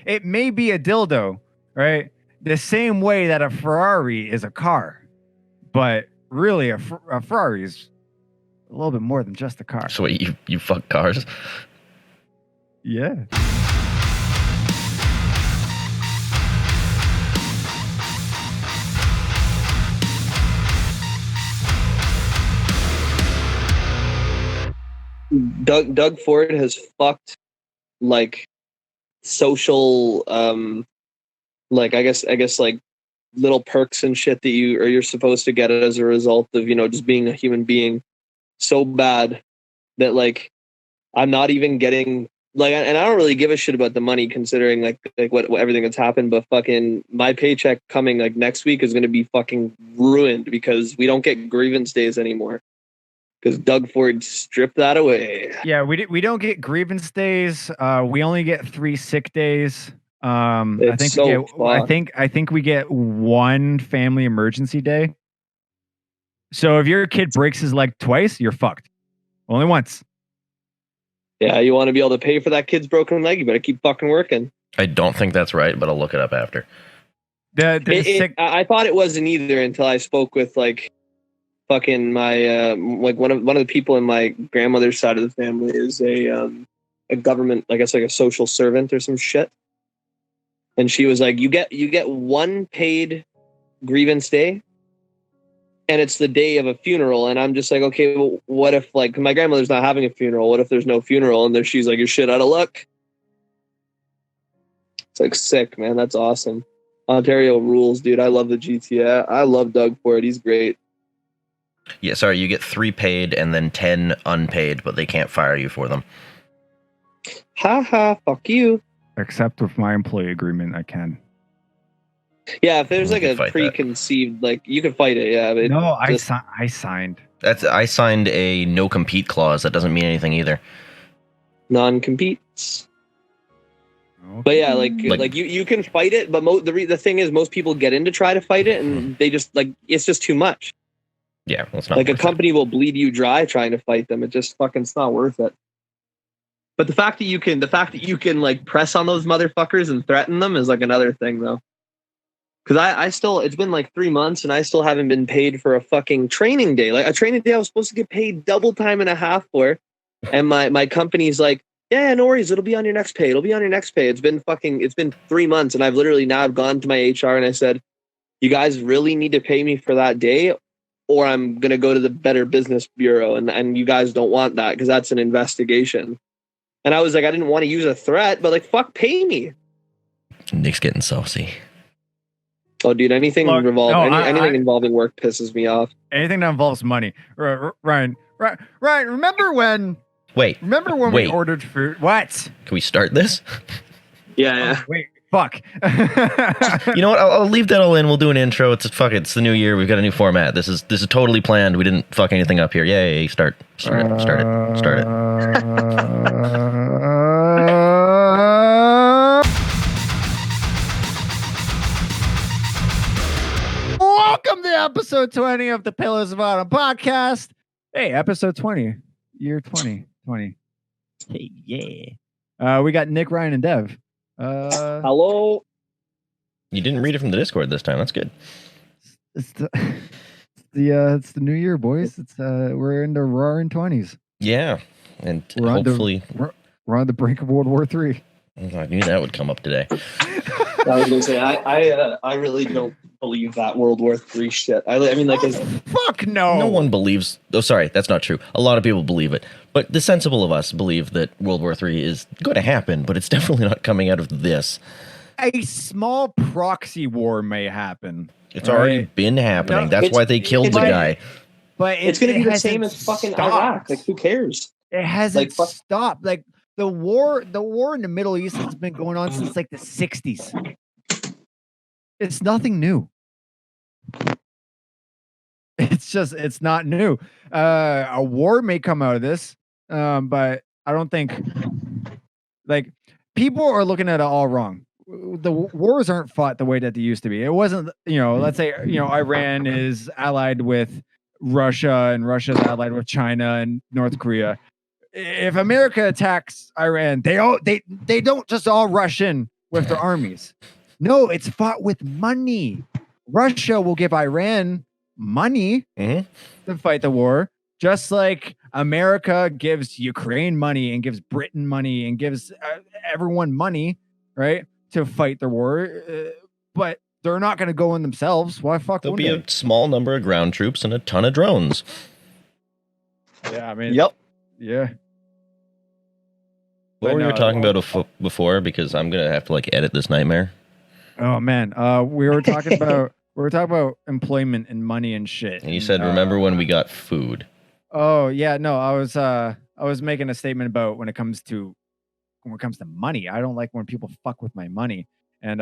it may be a dildo, right? The same way that a Ferrari is a car, but really a Ferrari is a little bit more than just a car. So wait, you fuck cars? Yeah. Doug Ford has fucked like social like I guess like little perks and shit that you're supposed to get as a result of, you know, just being a human being so bad that like I'm not even getting like, and I don't really give a shit about the money considering like what everything that's happened, but fucking my paycheck coming like next week is going to be fucking ruined because we don't get grievance days anymore. Because Doug Ford stripped that away. Yeah, we don't get grievance days. We only get 3 sick days. I think we get 1 family emergency day. So if your kid breaks his leg twice, you're fucked. Only once. Yeah, you want to be able to pay for that kid's broken leg, you better keep fucking working. I don't think that's right, but I'll look it up after. I thought it wasn't either until I spoke with like fucking my like one of the people in my grandmother's side of the family is a government, I guess like a social servant or some shit. And she was like, you get 1 paid grievance day, and it's the day of a funeral. And I'm just like, okay, well, what if like my grandmother's not having a funeral? What if there's no funeral? And then she's like, you're shit out of luck. It's like sick, man. That's awesome. Ontario rules, dude. I love the GTA. I love Doug Ford. He's great. Yeah, sorry, you get 3 paid and then 10 unpaid, but they can't fire you for them. Ha, fuck you. Except with my employee agreement, I can. Yeah, if there's like a preconceived, like you can fight it. Yeah, no, I signed. I signed a no compete clause. That doesn't mean anything either. Non-competes. Okay. But yeah, like you can fight it, but the thing is, most people get in to try to fight it, and they just like it's just too much. Yeah, well, it's not like a company will bleed you dry trying to fight them. It just fucking it's not worth it. But the fact that you can like press on those motherfuckers and threaten them is like another thing though. Because I still, it's been like 3 months and I still haven't been paid for a fucking training day. Like a training day I was supposed to get paid double time and a half for. And my company's like, yeah, no worries. It'll be on your next pay. It'll be on your next pay. It's been 3 months. And I've literally now gone to my HR and I said, you guys really need to pay me for that day or I'm going to go to the Better Business Bureau. And you guys don't want that because that's an investigation. And I was like, I didn't want to use a threat, but like, fuck, pay me. Nick's getting saucy. Oh, dude, anything involving work pisses me off. Anything that involves money. Ryan, remember when we ordered food? What? Can we start this? Yeah. Oh, wait, fuck. You know what? I'll leave that all in. We'll do an intro. It's the new year. We've got a new format. This is totally planned. We didn't fuck anything up here. Yay, start it. Welcome to episode 20 of the Pillars of Autumn podcast. Hey, episode 20, year 2020. Hey, yeah. We got Nick, Ryan, and Dev. Hello. You didn't read it from the Discord this time. That's good. It's the new year, boys. It's we're in the roaring 20s. Yeah, and we're on the brink of World War III. I knew that would come up today. I was gonna say I really don't believe that World War III shit. I mean, like, fuck no. No one believes. Oh, sorry, that's not true. A lot of people believe it, but the sensible of us believe that World War III is going to happen, but it's definitely not coming out of this. A small proxy war may happen. It's already been happening. That's why they killed the guy. But it's going to be the same as fucking Iraq. Like, who cares? It hasn't stopped. Like the war in the Middle East has been going on since like the 60s. It's nothing new. It's not new. A war may come out of this, but I don't think like people are looking at it all wrong. The wars aren't fought the way that they used to be. It wasn't, let's say, Iran is allied with Russia and Russia's allied with China and North Korea. If America attacks Iran, they don't just all rush in with their armies. No, it's fought with money. Russia will give Iran money to fight the war, just like America gives Ukraine money and gives Britain money and gives everyone money, right, to fight the war. But they're not going to go in themselves. Why fuck? There'll be a small number of ground troops and a ton of drones. Yeah, I mean, Yep. Yeah. What were you talking about before? Because I'm gonna have to like edit this nightmare. Oh man, we were talking about employment and money and shit. And you said, remember when we got food? Oh yeah, no, I was making a statement about when it comes to money. I don't like when people fuck with my money. And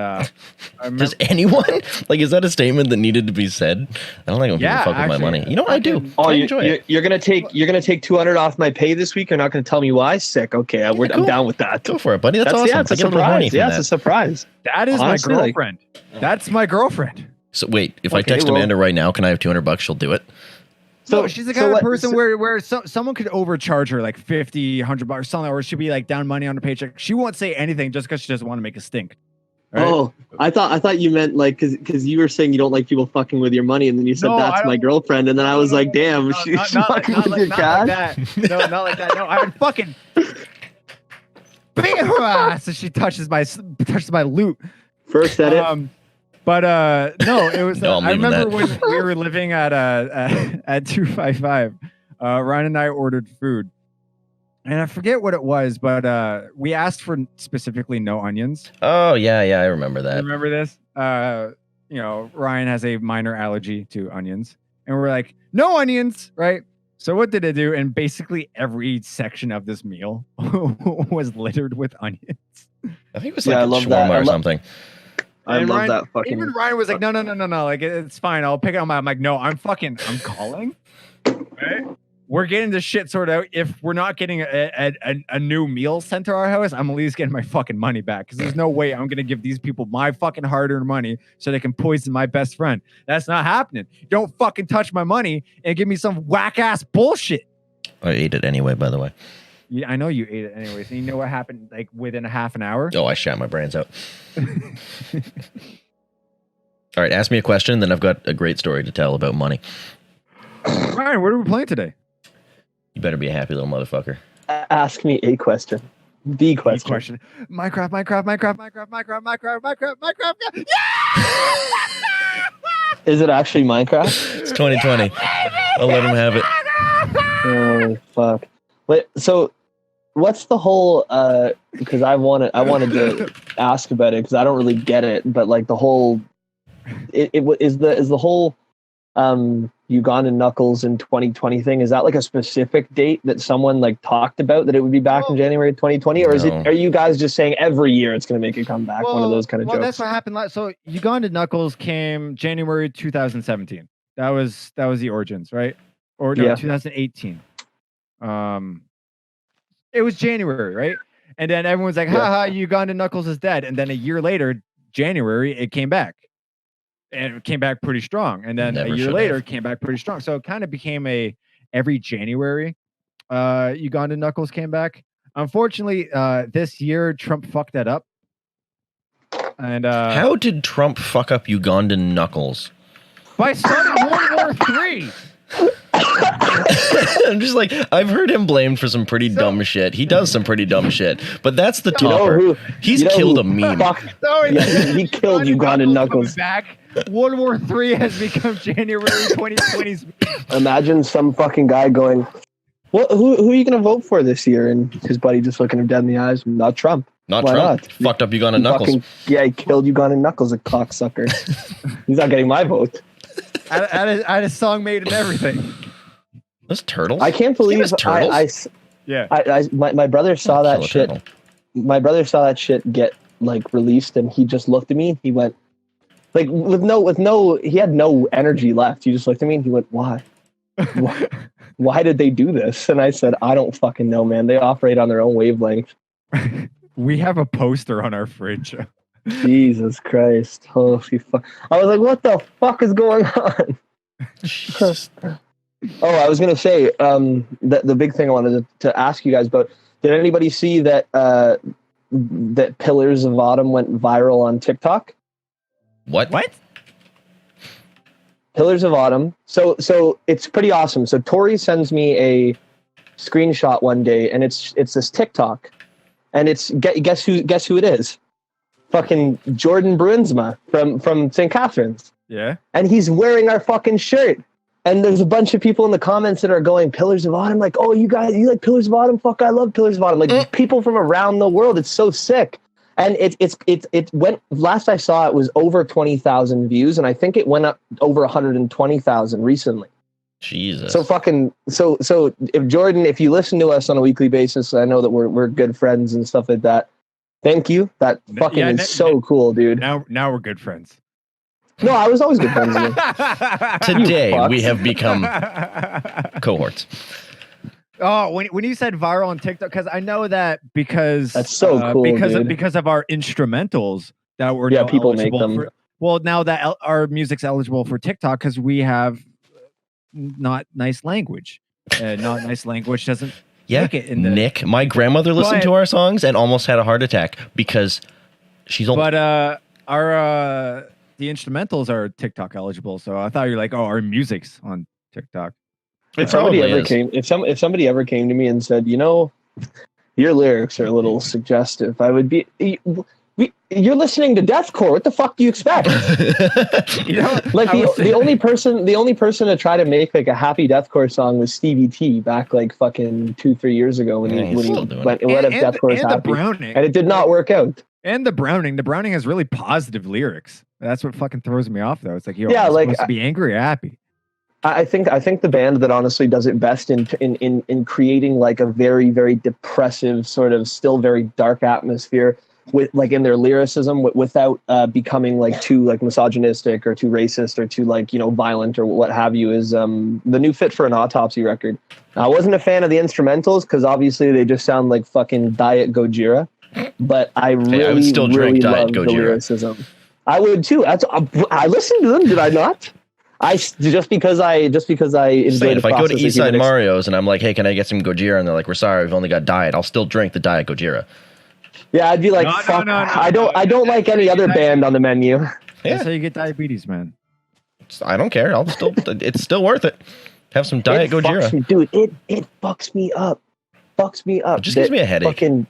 does anyone like? Is that a statement that needed to be said? I don't like when people fuck with my money. You know, I do. Oh, I enjoy it. You're gonna take 200 off my pay this week. You're not gonna tell me why? Sick. Okay, I'm down with that. Go for it, buddy. That's awesome. Yeah, it's a surprise. Yeah, it's a surprise. That is honestly, my girlfriend. That's my girlfriend. So wait, if I text Amanda right now, can I have $200? She'll do it. So she's the kind of person where someone could overcharge her like $50, $100 something, or she'd be like down money on her paycheck. She won't say anything just because she doesn't want to make a stink. Right? Oh, I thought you meant like because you were saying you don't like people fucking with your money, and then you said that's my girlfriend, and then I was like, damn, she's fucking with your cash. No, not like that. No, I would fucking. So she touches my loot. First edit. But no, it was. No, I remember when we were living at 255. Ryan and I ordered food. And I forget what it was, but we asked for specifically no onions. Oh, yeah, I remember that. Remember this? Ryan has a minor allergy to onions. And we're like, no onions, right? So what did it do? And basically every section of this meal was littered with onions. I think it was like a shawarma or something. I love Ryan, that fucking... Even Ryan was like, no. Like, it's fine. I'll pick it on I'm like, no, I'm calling. Right? We're getting this shit sorted out. If we're not getting a new meal sent to our house, I'm at least getting my fucking money back. Because there's no way I'm going to give these people my fucking hard-earned money so they can poison my best friend. That's not happening. Don't fucking touch my money and give me some whack-ass bullshit. I ate it anyway, by the way. Yeah, I know you ate it anyways. And you know what happened like within a half an hour? Oh, I shot my brains out. All right, ask me a question, then I've got a great story to tell about money. Ryan, what are we playing today? You better be a happy little motherfucker. Ask me a question. The question. Minecraft. Yeah! Is it actually Minecraft? It's 2020. I'll let him have it. Oh, fuck. Wait, so what's the whole because I wanted to ask about it because I don't really get it, but like the whole is the whole Ugandan Knuckles in 2020 thing, is that like a specific date that someone like talked about that it would be back in January 2020, or are you guys just saying every year it's going to make it come back? One of those kind of jokes. That's what happened so Ugandan Knuckles came January 2017. That was the origins, right? Or no, 2018. It was January, right? And then everyone's like, haha, Ugandan Knuckles is dead. And then a year later, January, it came back. And it came back pretty strong. And then a year later, it came back pretty strong. So it kind of became every January, Ugandan Knuckles came back. Unfortunately, this year, Trump fucked that up. And how did Trump fuck up Ugandan Knuckles? By starting World War III. I'm just like, I've heard him blamed for some pretty dumb shit. He does some pretty dumb shit, but that's the topper. He's killed a meme. He killed Ugandan Knuckles. Back. World War III has become January 2020's. Imagine some fucking guy going, who are you going to vote for this year? And his buddy just looking him dead in the eyes. Not Trump. Not Trump. Fucked up Ugandan Knuckles. He killed Ugandan Knuckles, a cocksucker. He's not getting my vote. I had a song made and everything. Those turtles? I can't believe my brother saw that shit. My brother saw that shit get like released, and he just looked at me. He went like he had no energy left. He just looked at me and he went, "Why? Why did they do this?" And I said, "I don't fucking know, man. They operate on their own wavelength." We have a poster on our fridge. Jesus Christ. Holy fuck. I was like, what the fuck is going on? I was going to say, the big thing I wanted to ask you guys about, did anybody see that that Pillars of Autumn went viral on TikTok? What? Pillars of Autumn. So it's pretty awesome. So Tori sends me a screenshot one day, and it's this TikTok, and it's guess who it is? Fucking Jordan Bruinsma from St. Catharines. Yeah. And he's wearing our fucking shirt. And there's a bunch of people in the comments that are going, Pillars of Autumn, like, oh, you like Pillars of Autumn? Fuck, I love Pillars of Autumn. Like people from around the world. It's so sick. And it went, last I saw it was over 20,000 views, and I think it went up over 120,000 recently. Jesus. So if Jordan, if you listen to us on a weekly basis, I know that we're good friends and stuff like that. Thank you. That fucking is so cool, dude. Now we're good friends. No, I was always good friends with you. Today we have become cohorts. Oh, when you said viral on TikTok, because I know that because that's so cool, because of our instrumentals that were people make them. Now that our music's eligible for TikTok because we have not nice language. Not nice language doesn't. Yeah, make it in Nick, my grandmother listened to our songs and almost had a heart attack because she's only. But the instrumentals are TikTok eligible, so I thought you're like, oh, our music's on TikTok. If somebody ever came to me and said, your lyrics are a little suggestive, I would be. You're listening to deathcore. What the fuck do you expect? Like the only person to try to make like a happy deathcore song was Stevie T back like fucking 2-3 years ago when he went if deathcore is happy, and it did not work out. And the Browning has really positive lyrics. That's what fucking throws me off though. It's like supposed to be angry or happy. I think the band that honestly does it best in creating like a very, very depressive sort of still very dark atmosphere with like in their lyricism without becoming like too like misogynistic or too racist or too like violent or what have you is the new Fit for an Autopsy record. Now, I wasn't a fan of the instrumentals because obviously they just sound like fucking Diet Gojira, but I would still drink Diet Gojira. The lyricism. I would too. I listened to them. Did I not? Just because I enjoyed. If I go to Eastside Mario's and I'm like, hey, can I get some Gojira? And they're like, we're sorry, we've only got Diet. I'll still drink the Diet Gojira. Yeah, I'd be like, fuck. No, I don't like any other band on the menu. Yeah. That's how you get diabetes, man. I don't care. It's still worth it. Have some Diet Gojira. Dude, it fucks me up. It just gives me a headache. Fucking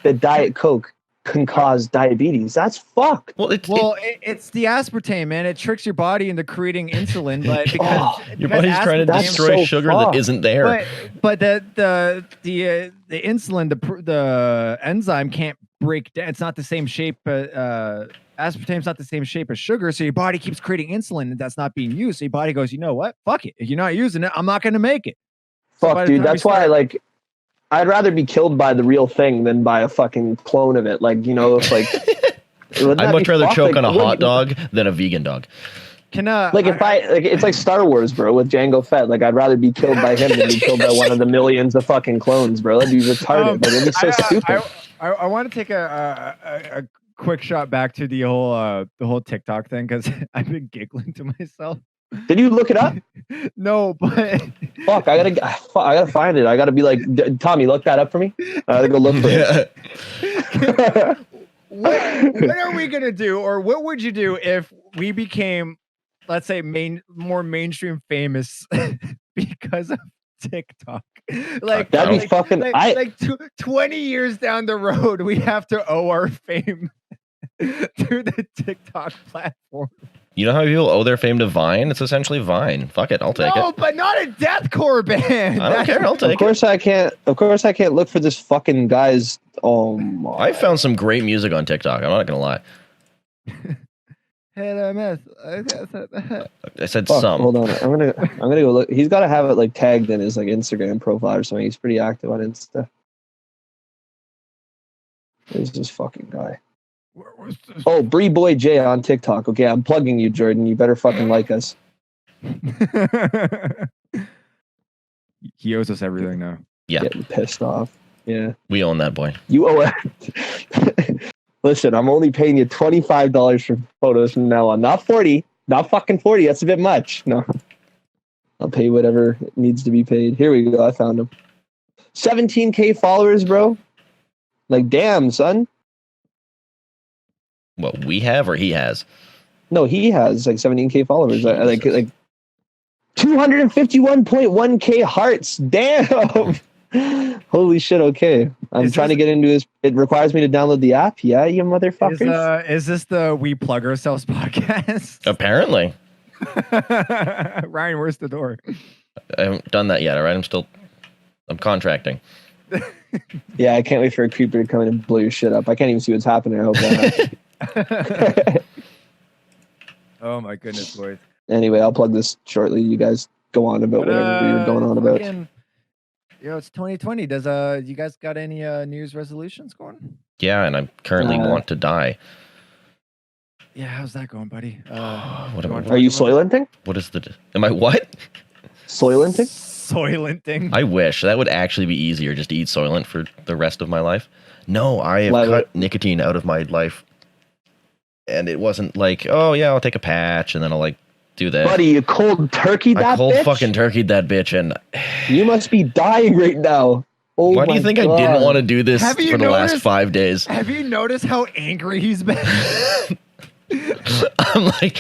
the Diet Coke can cause diabetes. That's fucked. Well, it's the aspartame, man. It tricks your body into creating insulin, but because your body's trying to destroy sugar that isn't there. But the insulin, the enzyme can't break down. It's not the same shape. Aspartame's not the same shape as sugar, so your body keeps creating insulin and that's not being used. So your body goes, you know what? Fuck it. If you're not using it, I'm not going to make it. Fuck, dude. That's why I'd rather be killed by the real thing than by a fucking clone of it. It's like I'd much rather choke on a hot dog than a vegan dog. It's like Star Wars, bro, with Jango Fett. Like I'd rather be killed by him than be killed by one of the millions of fucking clones, bro. That'd be retarded. It'd be so stupid. I want to take a quick shot back to the whole TikTok thing because I've been giggling to myself. Did you look it up? No, but fuck, I gotta find it. I gotta be like, Tommy, look that up for me. I gotta go look for it. What are we gonna do, or what would you do if we became, let's say, more mainstream famous because of TikTok? Like that'd be fucking. 20 years down the road, we have to owe our fame to the TikTok platform. You know how people owe their fame to Vine? It's essentially Vine. Fuck it, I'll take it. No, but not a deathcore band. I don't care. I'll take it. Of course, I can't look for this fucking guy's. Oh my! I found some great music on TikTok. I'm not gonna lie. I said some. Hold on, I'm gonna go look. He's got to have it like tagged in his like Instagram profile or something. He's pretty active on Insta. Where's this fucking guy? Oh, Bree Boy J on TikTok. Okay, I'm plugging you, Jordan. You better fucking like us. He owes us everything now. Yeah. Getting pissed off. Yeah. We own that boy. You owe it. Listen, I'm only paying you $25 for photos from now on. Not 40. Not fucking 40. That's a bit much. No. I'll pay whatever needs to be paid. Here we go. I found him. 17K followers, bro. Like, damn, son. What we have or he has? No, he has like 17K followers. Like Jesus. 251.1K hearts. Damn. Holy shit. Okay. I'm Is trying to this- get into his. It requires me to download the app. Yeah, you motherfuckers. Is this the We Plug Ourselves podcast? Apparently. Ryan, where's the door? I haven't done that yet, all right? I'm contracting. Yeah, I can't wait for a creeper to come in and blow your shit up. I can't even see what's happening. I hope that happens. Oh my goodness, boys. Anyway, I'll plug this shortly. You guys go on about whatever you're going on about. It's 2020. Does you guys got any New Year's resolutions going? Yeah, and I currently want to die. Yeah, how's that going, buddy? Are you soilenting? What is am I what? Soilenting? Soilenting. I wish. That would actually be easier, just to eat Soylent for the rest of my life. No, I have cut nicotine out of my life. And it wasn't like, oh yeah, I'll take a patch and then I'll like do that. Buddy, you cold turkey that I cold bitch? fucking turkeyed that bitch, and You must be dying right now. Oh why do you think God. I didn't want to do this Have you for the last noticed- 5 days? Have you noticed how angry he's been? I'm like,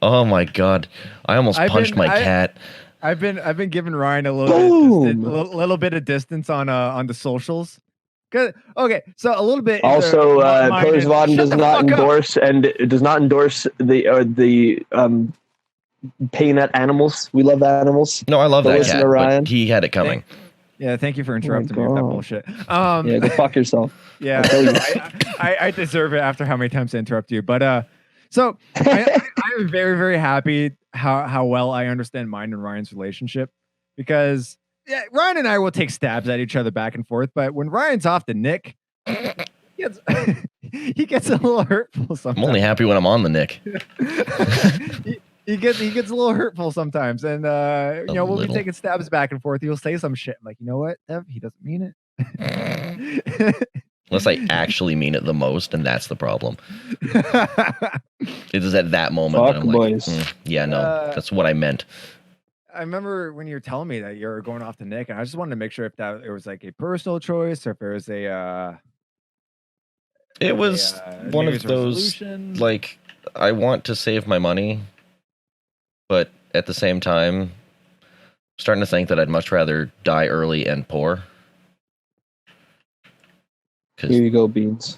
oh my God. I almost punched my cat. I've been giving Ryan a little bit of distance on the socials. Good. Okay, so a little bit. Also, Pillars of Autumn does Shut the not fuck up. endorse the paying at animals. We love animals. No, I love that Listen cat, to Ryan. but he had it coming. Yeah, thank you for interrupting me with that God. bullshit. Yeah, go fuck yourself. Yeah, tell you. I deserve it after how many times I interrupt you. But so I'm very, very happy how well I understand mine and Ryan's relationship, because Ryan and I will take stabs at each other back and forth. But when Ryan's off the nick, he gets a little hurtful sometimes. I'm only happy when I'm on the nick. He gets a little hurtful sometimes, and we'll be little. taking stabs back and forth. He'll say some shit. I'm like, you know what, Dev? He doesn't mean it. Unless I actually mean it the most, and that's the problem. It is at that moment that I'm like, boys. yeah, no, that's what I meant. I remember when you were telling me that you're going off the Nick, and I just wanted to make sure if that it was like a personal choice or if it was It was one New of Year's those, resolution. like, I want to save my money, but at the same time, I'm starting to think that I'd much rather die early and poor. Here you go, Beans.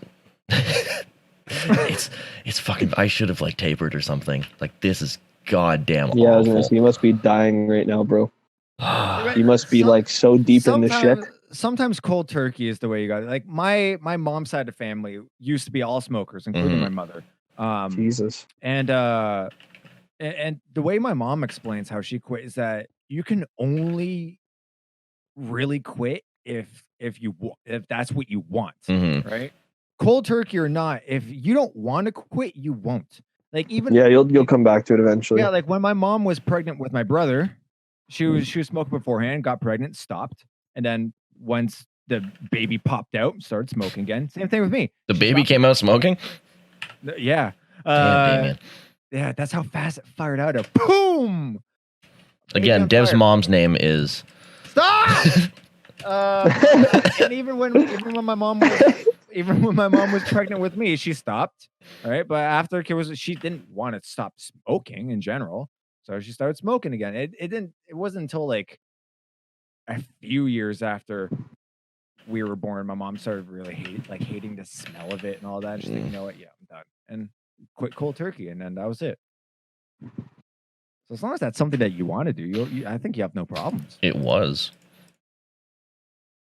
it's fucking. I should have like tapered or something. Like, this is goddamn Yeah, I was gonna awful. say, you must be dying right now, bro. You must be like so deep in the shit. Sometimes cold turkey is the way you got it. Like my mom's side of family used to be all smokers, including my mother. Jesus. And the way my mom explains how she quit is that you can only really quit if that's what you want, right? Cold turkey or not, if you don't want to quit, you won't. Like, even you'll come back to it eventually. Yeah, like when my mom was pregnant with my brother, she was smoking beforehand, got pregnant, stopped, and then once the baby popped out, started smoking again. Same thing with me. The baby came out smoking? Yeah. Damn, Damien. Yeah, that's how fast it fired out. Boom. Again, Dev's mom's name is. Stop. And even when my mom was pregnant with me, she stopped. All right, but after she didn't want to stop smoking in general, so she started smoking again. It wasn't until like a few years after we were born, my mom started really hating the smell of it and all that. She's like, you know what? Yeah, I'm done, and quit cold turkey, and then that was it. So as long as that's something that you want to do, I think you have no problems. It was.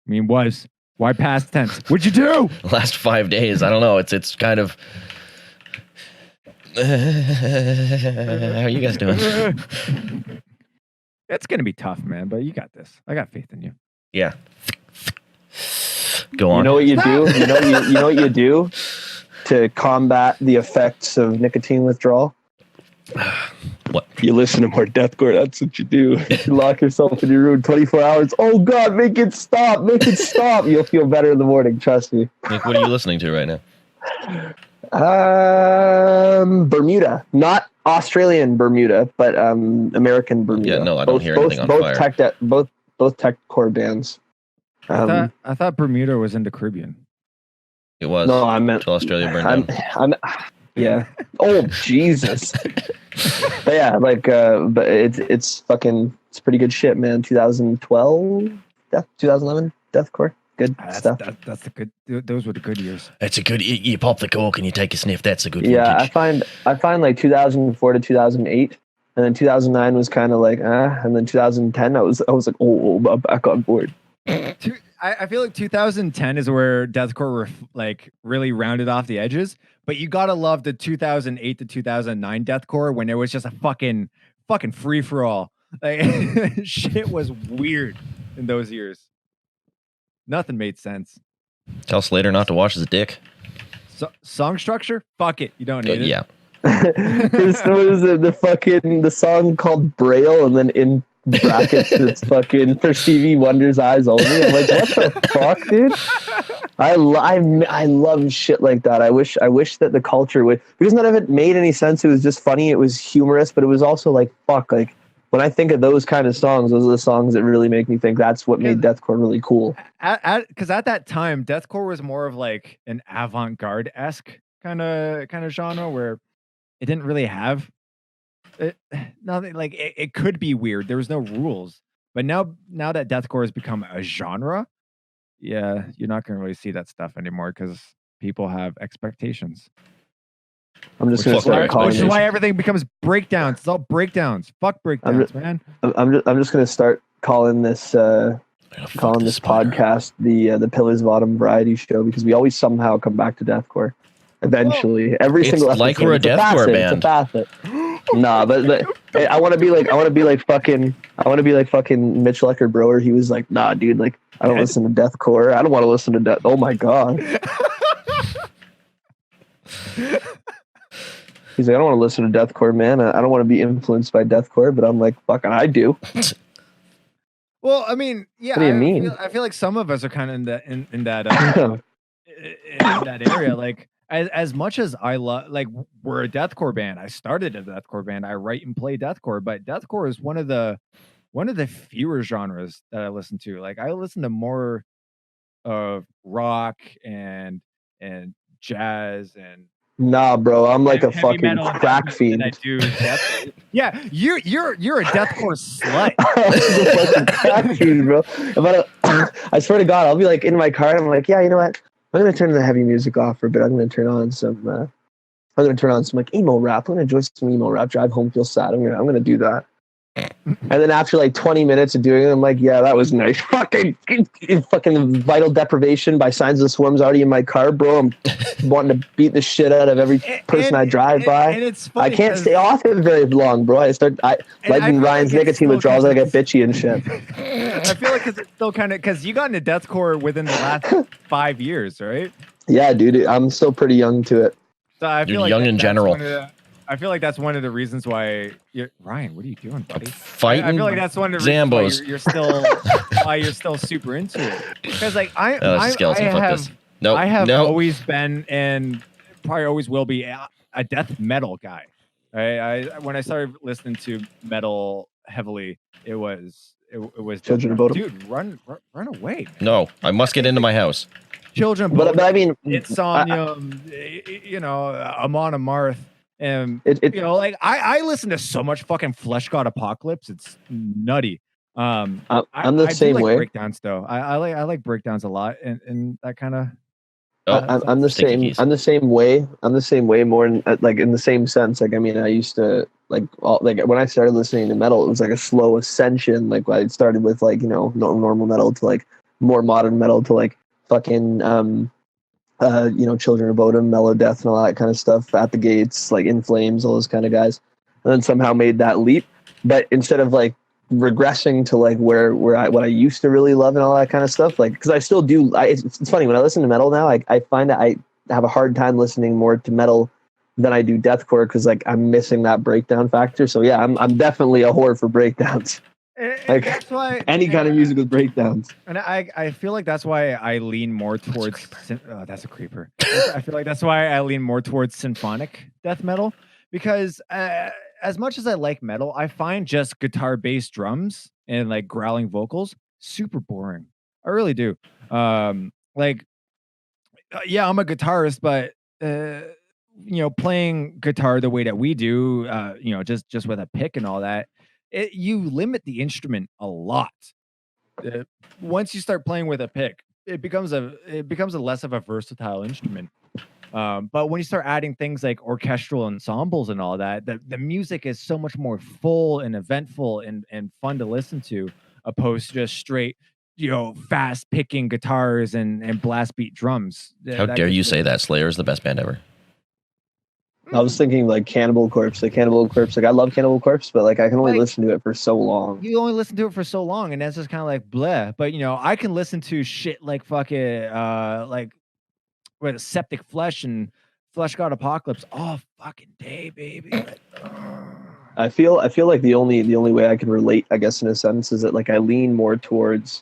I mean, why past tense? What'd you do? Last 5 days. I don't know. It's kind of. How are you guys doing? It's gonna be tough, man, but you got this. I got faith in you. Yeah. Go on. You know what you do? You know what you do to combat the effects of nicotine withdrawal? What? You listen to more deathcore. That's what you do. You lock yourself in your room 24 hours. Oh God, make it stop! Make it stop! You'll feel better in the morning. Trust me. Nick, what are you listening to right now? Bermuda, not Australian Bermuda, but American Bermuda. Yeah, no, I don't hear anything on fire. Both tech core bands. I thought Bermuda was in the Caribbean. It was. No, I meant Till Australia burned down. Yeah. Oh Jesus. But yeah, like, but it's pretty good shit, man. 2012, 2011, deathcore, good stuff. That's the good. Those were the good years. It's a good. You pop the cork and you take a sniff. That's a good. Yeah, vintage. I find like 2004 to 2008, and then 2009 was kind of like, and then 2010 I was like, oh, I'm back on board. I feel like 2010 is where deathcore like really rounded off the edges. But you gotta love the 2008 to 2009 deathcore when it was just a fucking free for all. Like shit was weird in those years. Nothing made sense. Tell Slater not to wash his dick. Song structure? Fuck it. You don't need it. Yeah. What is the song called Braille, and then in brackets it's fucking for Stevie Wonder's eyes only. I'm like, what the fuck, dude? I love shit like that. I wish that the culture would, because none of it made any sense. It was just funny. It was humorous, but it was also like, fuck, like when I think of those kind of songs, those are the songs that really make me think that's what made deathcore really cool. Because at that time, deathcore was more of like an avant-garde esque kind of genre where it didn't really have nothing. Like it could be weird. There was no rules. But now that deathcore has become a genre, yeah, you're not going to really see that stuff anymore because people have expectations. I'm just going to start calling Which is why everything becomes breakdowns. It's all breakdowns. Fuck breakdowns, man. I'm just going to start calling this podcast the Pillars of Autumn Variety Show, because we always somehow come back to deathcore. Evereally, every single episode. Like we're a deathcore band. It's a facet. Nah, but I want to be like fucking Mitch Lecker Broer. He was like, nah, dude, like I don't listen to deathcore. I don't want to listen to death. Oh my god. He's like, I don't want to listen to deathcore, man. I don't want to be influenced by deathcore, but I'm like, fucking, I do. Well, I mean, yeah. What do you mean? I feel like some of us are kind of in that area. Like, as much as I love, like, we're a deathcore band. I started a deathcore band. I write and play deathcore, but deathcore is one of the fewer genres that I listen to. Like, I listen to more of rock and jazz and. Nah, bro, I'm like a fucking crack fiend. I do yeah, you're a deathcore slut. I'm a fucking crack fiend, bro. I swear to God, I'll be like in my car and I'm like, yeah, you know what? I'm gonna turn the heavy music off for a bit. I'm gonna turn on some like emo rap. I'm gonna enjoy some emo rap. Drive home, feel sad. I'm gonna do that. And then after like 20 minutes of doing it, I'm like, yeah, that was nice. Fucking Vital Deprivation by Signs of the Swarm's already in my car, bro. I'm wanting to beat the shit out of every person I drive by. And it's funny, I can't stay off it very long, bro. Like Ryan's nicotine withdrawals, I get bitchy and shit. I feel like it's still kind of, because you got into deathcore within the last 5 years, right? Yeah, dude. I'm still pretty young to it. So I feel like young in general. I feel like that's one of the reasons why Ryan, what are you doing, buddy? Fighting. I feel like that's one of the reasons why you're still why you're still super into it. Because like I have always been and probably always will be a death metal guy. When I started listening to metal heavily, it was Children of Bodom. Dude, run away. Man. No, I must get into my house. Children, but I mean, Insomnia, Amon Amarth. And like I listen to so much fucking Flesh God Apocalypse. It's nutty. I'm the same way. Breakdowns though. I like breakdowns a lot, and that kind of. I'm the same. I'm the same way. I'm the same way. More in, like in the same sense. Like I mean, I used to like when I started listening to metal, it was like a slow ascension. Like I started with like normal metal to like more modern metal to like fucking Children of Bodom, Mellow Death, and all that kind of stuff at the gates, like In Flames, all those kind of guys, and then somehow made that leap. But instead of like regressing to like what I used to really love and all that kind of stuff, like because I still do. It's funny when I listen to metal now. I find that I have a hard time listening more to metal than I do deathcore because like I'm missing that breakdown factor. So yeah, I'm definitely a whore for breakdowns. Like that's why any kind of music with breakdowns. And I feel like that's why I lean more towards that's a creeper. I feel like that's why I lean more towards symphonic death metal because as much as I like metal, I find just guitar bass drums and like growling vocals super boring. I really do. Like yeah, I'm a guitarist, but playing guitar the way that we do, just with a pick and all that, you limit the instrument a lot. Uh, Once you start playing with a pick, it becomes a less of a versatile instrument. But when you start adding things like orchestral ensembles and all that, the music is so much more full and eventful and fun to listen to, opposed to just straight, fast picking guitars and blast beat drums. How dare you say that? Slayer is the best band ever. I was thinking like Cannibal Corpse. Like I love Cannibal Corpse, but like I can only listen to it for so long. You only listen to it for so long, and that's just kind of like bleh. But I can listen to shit like fucking like with Septic Flesh and Flesh God Apocalypse all fucking day, baby. Like, I feel like the only way I can relate, I guess, in a sense, is that like I lean more towards,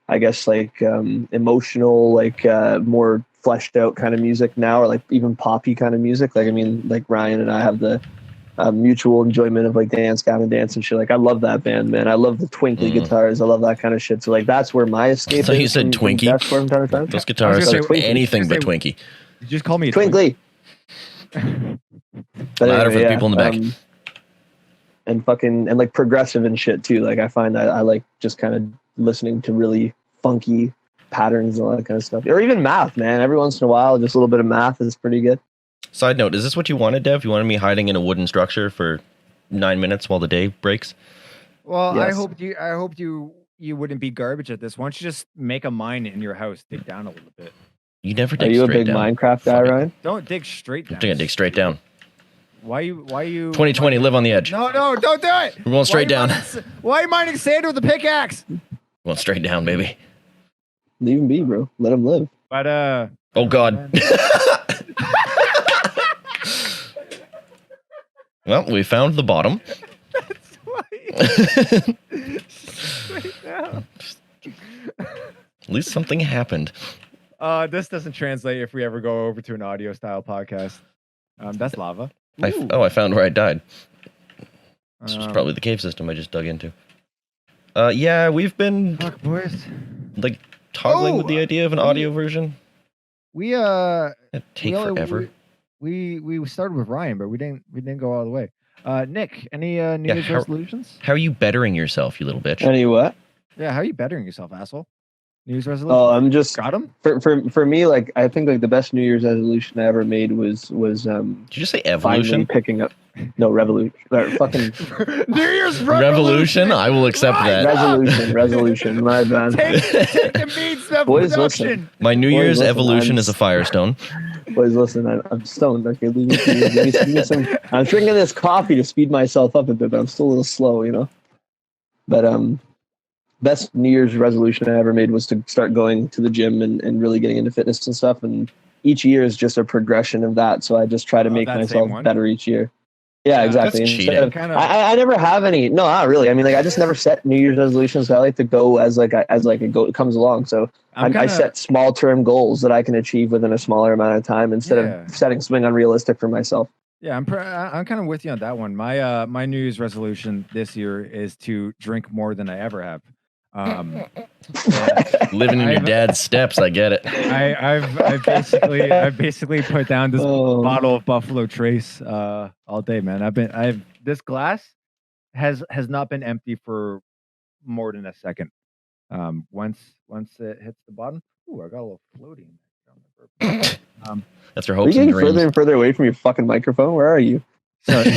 I guess, like emotional, like more fleshed out kind of music now, or like even poppy kind of music. Like I mean, like Ryan and I have the mutual enjoyment of like Dance Gavin Dance and shit. Like I love that band, man. I love the twinkly guitars. I love that kind of shit. So like that's where my escape. So you said Twinkie. From time to time. Those guitars are anything but Twinkie. You just call me a Twinkly. Louder for the people in the back. And like progressive and shit too. Like I find that I like just kind of listening to really funky patterns and all that kind of stuff. Or even math, man. Every once in a while, just a little bit of math is pretty good. Side note, is this what you wanted, Dev? You wanted me hiding in a wooden structure for 9 minutes while the day breaks? Well, yes. I hoped you wouldn't be garbage at this. Why don't you just make a mine in your house, dig down a little bit. You never dig straight down. Are you a big Minecraft guy, Ryan? Don't dig straight down. I'm gonna dig straight down. Why you 2020, live on the edge. No, don't do it. We're going straight down. Why are you mining sand with a pickaxe? Going straight down, baby. Leave him be, bro. Let him live. But oh god. Well, we found the bottom. That's why. Straight down. At least something happened. This doesn't translate if we ever go over to an audio style podcast. That's lava. I found where I died. This was probably the cave system I just dug into. Yeah, we've been like toggling with the idea of an audio version. It'd take forever. We started with Ryan, but we didn't go all the way. Nick, any New Year's resolutions? How are you bettering yourself, you little bitch? Any what? Yeah, how are you bettering yourself, asshole? New Year's resolution? Oh, I'm just got him. For me, like I think like the best New Year's resolution I ever made was Did you just say evolution? Picking up. No, revolution. Fucking New Year's revolution. I will accept that. Resolution. My bad. Take the beats of production. My New Year's evolution is a Firestone. Boys, listen. I'm stoned. Okay, leave me, give me some. I'm drinking this coffee to speed myself up a bit, but I'm still a little slow, you know. But best New Year's resolution I ever made was to start going to the gym and really getting into fitness and stuff. And each year is just a progression of that. So I just try to make myself better each year. Yeah, exactly. That's cheating. I never have any. No, not really. I mean, like I just never set New Year's resolutions. So I like to go as it comes along. So I set small term goals that I can achieve within a smaller amount of time instead of setting something unrealistic for myself. Yeah, I'm kind of with you on that one. My New Year's resolution this year is to drink more than I ever have. Living in your dad's steps, I get it. I've basically put down this bottle of Buffalo Trace all day, man. This glass has not been empty for more than a second. Once it hits the bottom, I got a little floating. That's your hopes. Are you getting further and further away from your fucking microphone? Where are you? Sorry.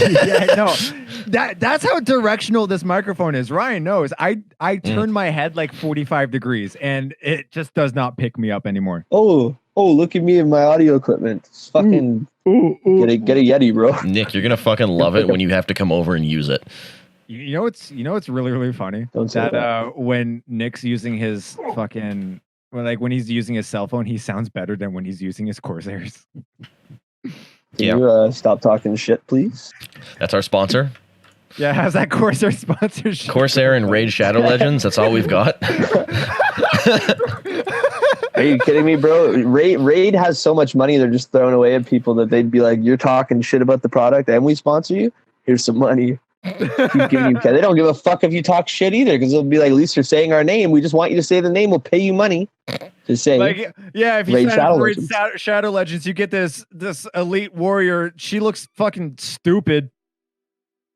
That's how directional this microphone is. Ryan knows. I turn my head like 45 degrees and it just does not pick me up anymore. Oh, look at me and my audio equipment. It's fucking get a Yeti, bro. Nick, you're gonna fucking love it when you have to come over and use it. You know what's really, really funny? Don't say that. When Nick's using his fucking when he's using his cell phone, he sounds better than when he's using his Corsairs. Can you stop talking shit, please? That's our sponsor. Yeah, how's that Corsair sponsorship? Corsair and Raid Shadow Legends. That's all we've got. Are you kidding me, bro? Raid has so much money they're just throwing away at people that they'd be like, "You're talking shit about the product, and we sponsor you. Here's some money." Keep giving you. They don't give a fuck if you talk shit either, because they'll be like, "At least you're saying our name. We just want you to say the name. We'll pay you money." Just saying. Like, yeah, if you Raid sign Shadow up for Raid Legends. Shadow Legends, you get this elite warrior. She looks fucking stupid.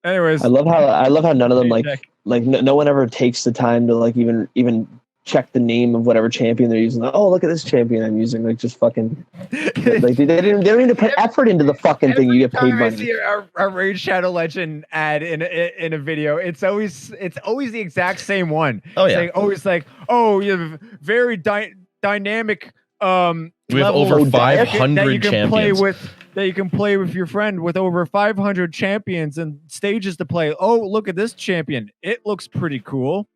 Anyways, I love how none of them check. no one ever takes the time to like even check the name of whatever champion they're using. Like, oh, look at this champion I'm using. Like, just fucking like they don't need to put effort into the fucking thing. You get paid money. I see a Raid Shadow Legend ad in a video, it's always the exact same one. Oh yeah, saying, always like, oh, you have very dynamic we have over 500 that you can champions. play with. That you can play with your friend with over 500 champions and stages to play. Oh, look at this champion. It looks pretty cool.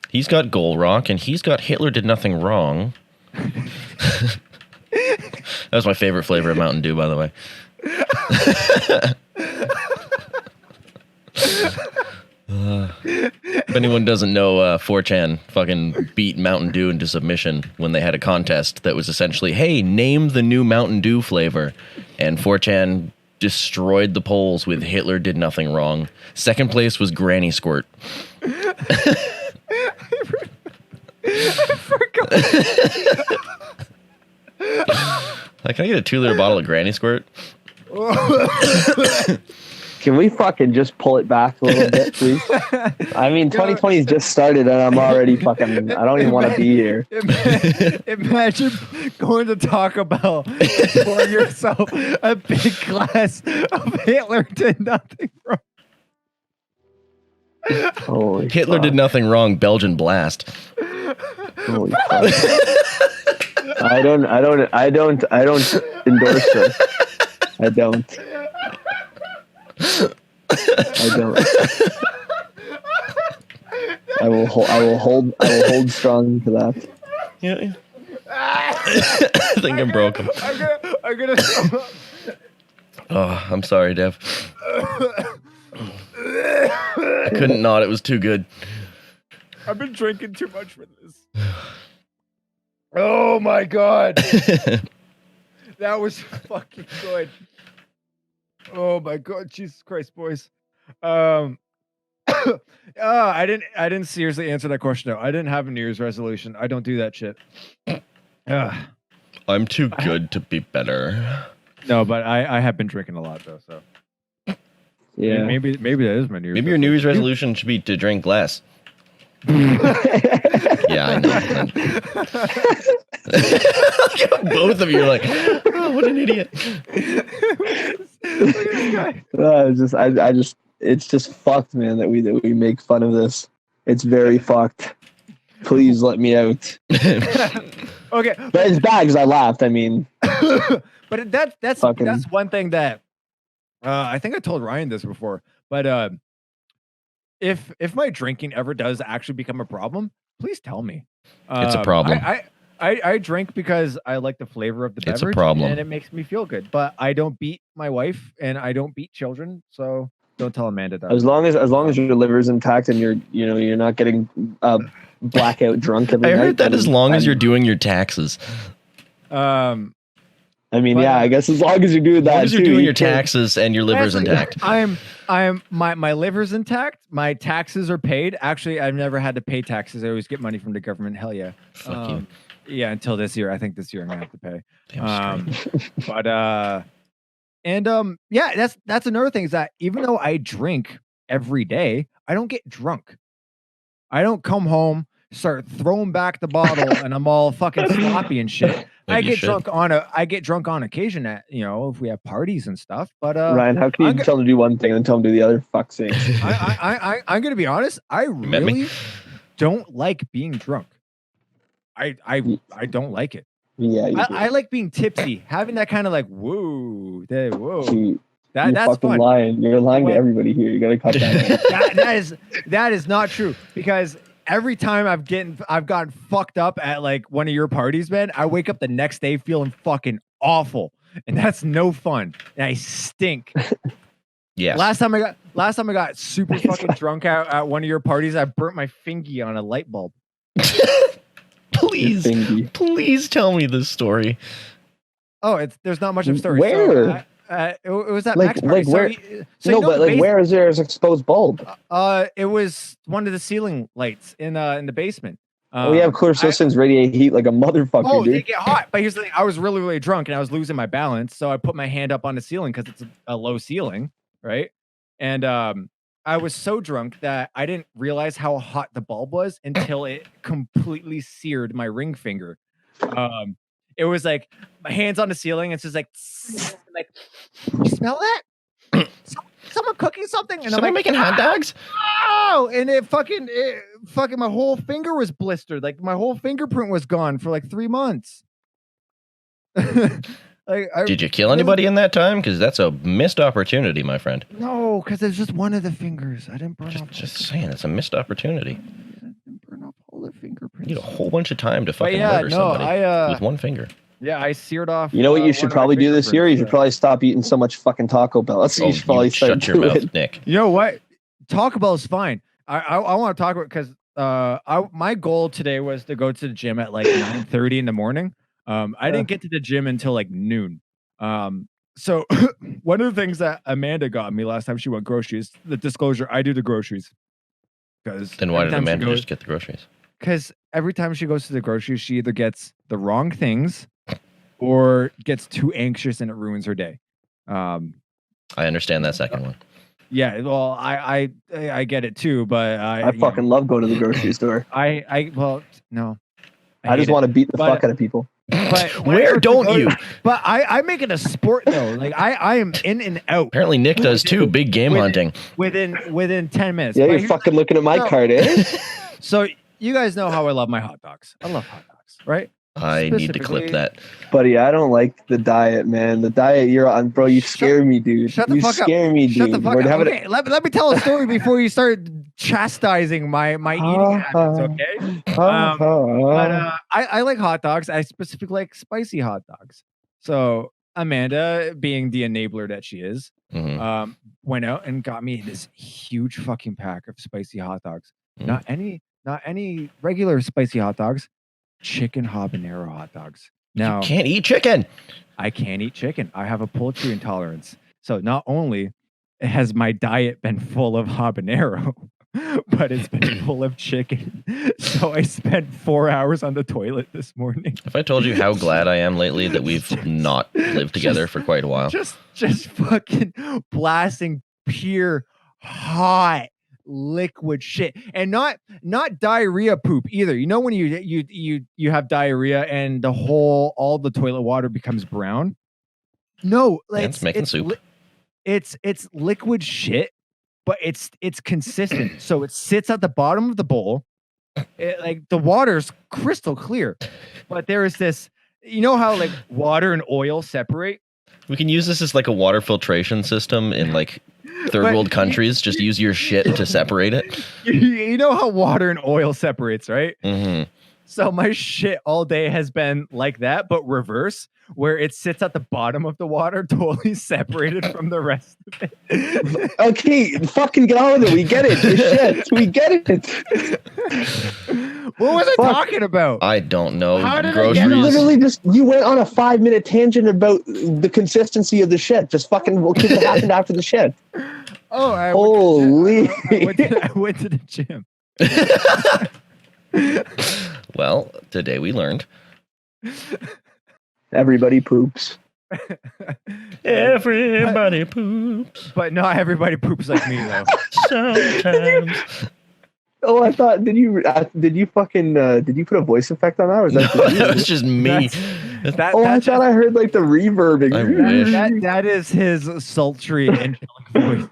He's got Gold Rock, and he's got Hitler Did Nothing Wrong. That was my favorite flavor of Mountain Dew, by the way. If anyone doesn't know, 4chan fucking beat Mountain Dew into submission when they had a contest that was essentially, hey, name the new Mountain Dew flavor. And 4chan destroyed the polls with Hitler Did Nothing Wrong. Second place was Granny Squirt. I forgot. Like, can I get a 2-liter bottle of Granny Squirt? Can we fucking just pull it back a little bit, please? I mean, 2020's just started and I'm already fucking, I don't even want to be here. Imagine going to Taco Bell and pouring yourself a big glass of Hitler Did Nothing Wrong. Holy Hitler fuck. Did Nothing Wrong, Belgian Blast. Holy fuck. I don't endorse this. I don't. I will hold strong to that. Yeah. I think I'm broken. I'm gonna Oh, I'm sorry, Dev. I couldn't not. It was too good. I've been drinking too much for this. Oh my god. That was fucking good. Oh my god, Jesus Christ, boys. I didn't seriously answer that question though. I didn't have a New Year's resolution. I don't do that shit. I'm too good to be better. No, but I have been drinking a lot though, so Yeah. maybe that is my New Year's. Maybe your New Year's resolution should be to drink less. Yeah, I know. Both of you are like, oh, what an idiot. It's just fucked, man, that we make fun of this. It's very fucked. Please let me out. Okay, But it's bad because I laughed. I mean, but that's one thing that I think I told Ryan this before. But if my drinking ever does actually become a problem, please tell me. It's a problem. I drink because I like the flavor of the beverage. It's a problem. And it makes me feel good. But I don't beat my wife and I don't beat children, so don't tell Amanda that. as long as your liver's intact and you're not getting blackout drunk every night. I heard that as long as you're doing your taxes. I mean, yeah, I guess as long as you're doing that. As long as you're doing your taxes and your liver's intact. My liver's intact. My taxes are paid. Actually, I've never had to pay taxes. I always get money from the government. Hell yeah. Fuck you. Yeah, until this year. I think this year I'm gonna have to pay. Damn But yeah, that's another thing is that even though I drink every day, I don't get drunk. I don't come home, start throwing back the bottle, and I'm all fucking sloppy and shit. I get drunk on occasion at, if we have parties and stuff. But Ryan, how can you tell them to do one thing and then tell them to do the other? Fuck's sake. I'm gonna be honest. I really don't like being drunk. I don't like it. Yeah, I like being tipsy, having that kind of like whoa. That's fucking fun. Lying. You're lying to everybody here. You gotta cut that. that is not true, because every time I've gotten fucked up at like one of your parties, man, I wake up the next day feeling fucking awful, and that's no fun. And I stink. Yes. Last time I got super fucking drunk at one of your parties, I burnt my fingy on a light bulb. Please tell me this story. Oh, there's not much of a story. Where? So, it was at Max party. Where? Where is there an exposed bulb? It was one of the ceiling lights in the basement. Of course, those things radiate heat like a motherfucker, Oh, dude. they get hot. But here's the thing: I was really, really drunk and I was losing my balance, so I put my hand up on the ceiling because it's a low ceiling, right? And I was so drunk that I didn't realize how hot the bulb was until it completely seared my ring finger. It was like my hands on the ceiling. It's just like, you smell that? Someone cooking something, and Someone I'm like, making hot dogs. Oh, and it fucking my whole finger was blistered. Like my whole fingerprint was gone for like 3 months. Did you kill anybody in that time? Because that's a missed opportunity, my friend. No, because it's just one of the fingers. I didn't burn off. Just saying, it's a missed opportunity. I didn't burn off all the fingerprints. You need a whole bunch of time to fucking murder somebody with one finger. Yeah, I seared off. You know what you should probably do this year? You should probably stop eating so much fucking Taco Bell. That's what you should probably start shut your mouth, Nick. You know what? Taco Bell is fine. I want to talk about because my goal today was to go to the gym at like 9:30 in the morning. I didn't get to the gym until like noon. So one of the things that Amanda got me last time she went groceries, the disclosure, I do the groceries. Then why did Amanda just get the groceries? Because every time she goes to the groceries, she either gets the wrong things or gets too anxious and it ruins her day. I understand that second one. Yeah, well, I get it too, but I fucking love going to the grocery store. No. I just want to beat the fuck out of people. But where don't you? But I make it a sport though. Like I am in and out. Apparently Nick does too. Big game hunting. Within 10 minutes. Yeah, you're fucking looking at my card, eh? So you guys know how I love my hot dogs. I love hot dogs, right? I need to clip that. Buddy, I don't like the diet, man. The diet you're on, bro, you scare me, dude. Shut the fuck up. You scare me, dude. Shut the fuck up. Okay, let me tell a story before you start chastising my eating habits, okay? I like hot dogs. I specifically like spicy hot dogs. So Amanda, being the enabler that she is, went out and got me this huge fucking pack of spicy hot dogs. Not any regular spicy hot dogs. Chicken habanero hot dogs. Now, you can't eat chicken. I can't eat chicken. I have a poultry intolerance. So not only has my diet been full of habanero, but it's been full of chicken. So I spent 4 hours on the toilet this morning. If I told you how glad I am lately that we've not lived together for quite a while. Just fucking blasting pure hot liquid shit, and not diarrhea poop either. You know when you have diarrhea and all the toilet water becomes brown? No, like it's making soup. It's liquid shit, but it's consistent. So it sits at the bottom of the bowl. Like the water's crystal clear, but there is this. You know how like water and oil separate? We can use this as like a water filtration system in like third world countries. Just use your shit to separate it. You know how water and oil separates, right? Mm-hmm. So my shit all day has been like that, but reverse, where it sits at the bottom of the water, totally separated from the rest of it. Okay, fucking get on with it. We get it. Your shit. We get it. What was I talking about? I don't know. How did You literally you went on a 5-minute tangent about the consistency of the shit. Just fucking what happened after the shit. Oh, I went to the gym. Well, today we learned. Everybody poops. Everybody poops. But not everybody poops like me, though. Sometimes. Oh, I thought, did you put a voice effect on that? Or was that that was just me. I thought I heard like the reverbing. I wish. That is his sultry and voice.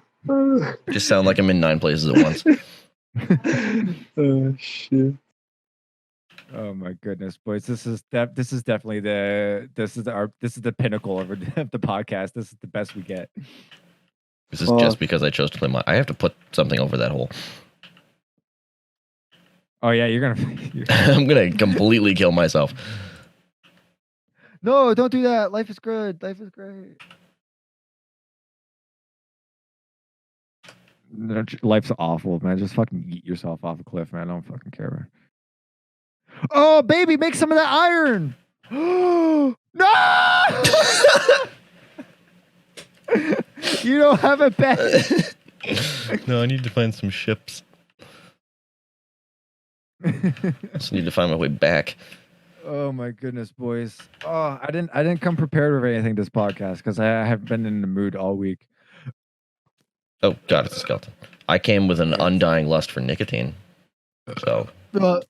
Just sound like I'm in 9 places at once. Oh shit. Oh my goodness, boys! This is definitely the pinnacle of the podcast. This is the best we get. This is just because I chose to play I have to put something over that hole. Oh yeah, I'm gonna completely kill myself. No, don't do that. Life is good. Life is great. Life's awful, man. Just fucking eat yourself off a cliff, man. I don't fucking care, man. Oh, baby, make some of that iron. No! You don't have a bed. No, I need to find some ships. Just need to find my way back. Oh my goodness, boys! Oh, I didn't come prepared with anything this podcast because I have been in the mood all week. Oh God, it's a skeleton. I came with an undying lust for nicotine, so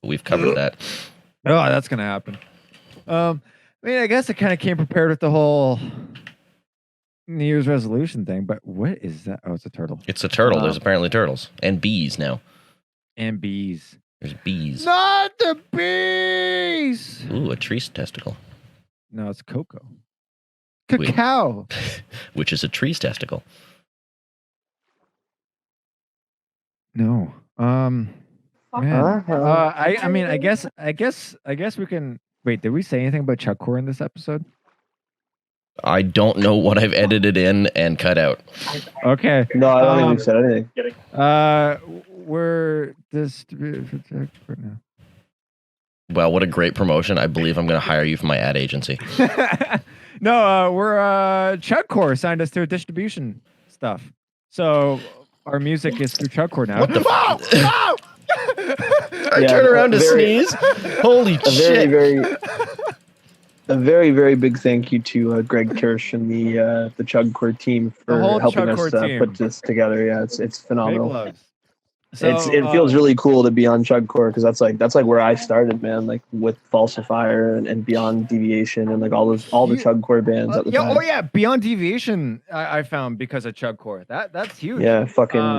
we've covered that. Oh, that's gonna happen. I mean, I guess I kind of came prepared with the whole New Year's resolution thing, but what is that? Oh, it's a turtle. It's a turtle. There's apparently turtles and bees now. And bees. There's bees. Not the bees. Ooh, a tree testicle. No, it's cocoa. Cacao. Which is a tree's testicle. No. Man. I mean, I guess we can. Wait, did we say anything about Chuckcore in this episode? I don't know what I've edited in and cut out. Okay. No, I don't think we've said anything. We're distributed for Chuckcore now. Well, what a great promotion. I believe I'm going to hire you for my ad agency. No, we're Chuckcore signed us to distribution stuff. So our music is through Chuckcore now. What the fuck? I turn around to sneeze. Holy shit. A very, very big thank you to Greg Kirsch and the Chugcore team for helping us put this together. Yeah, it's phenomenal. So, it feels really cool to be on Chugcore because that's like where I started, man. Like with Falsifier and Beyond Deviation and like all the Chugcore bands at the time. Oh yeah, Beyond Deviation I found because of Chugcore. That's huge. Yeah,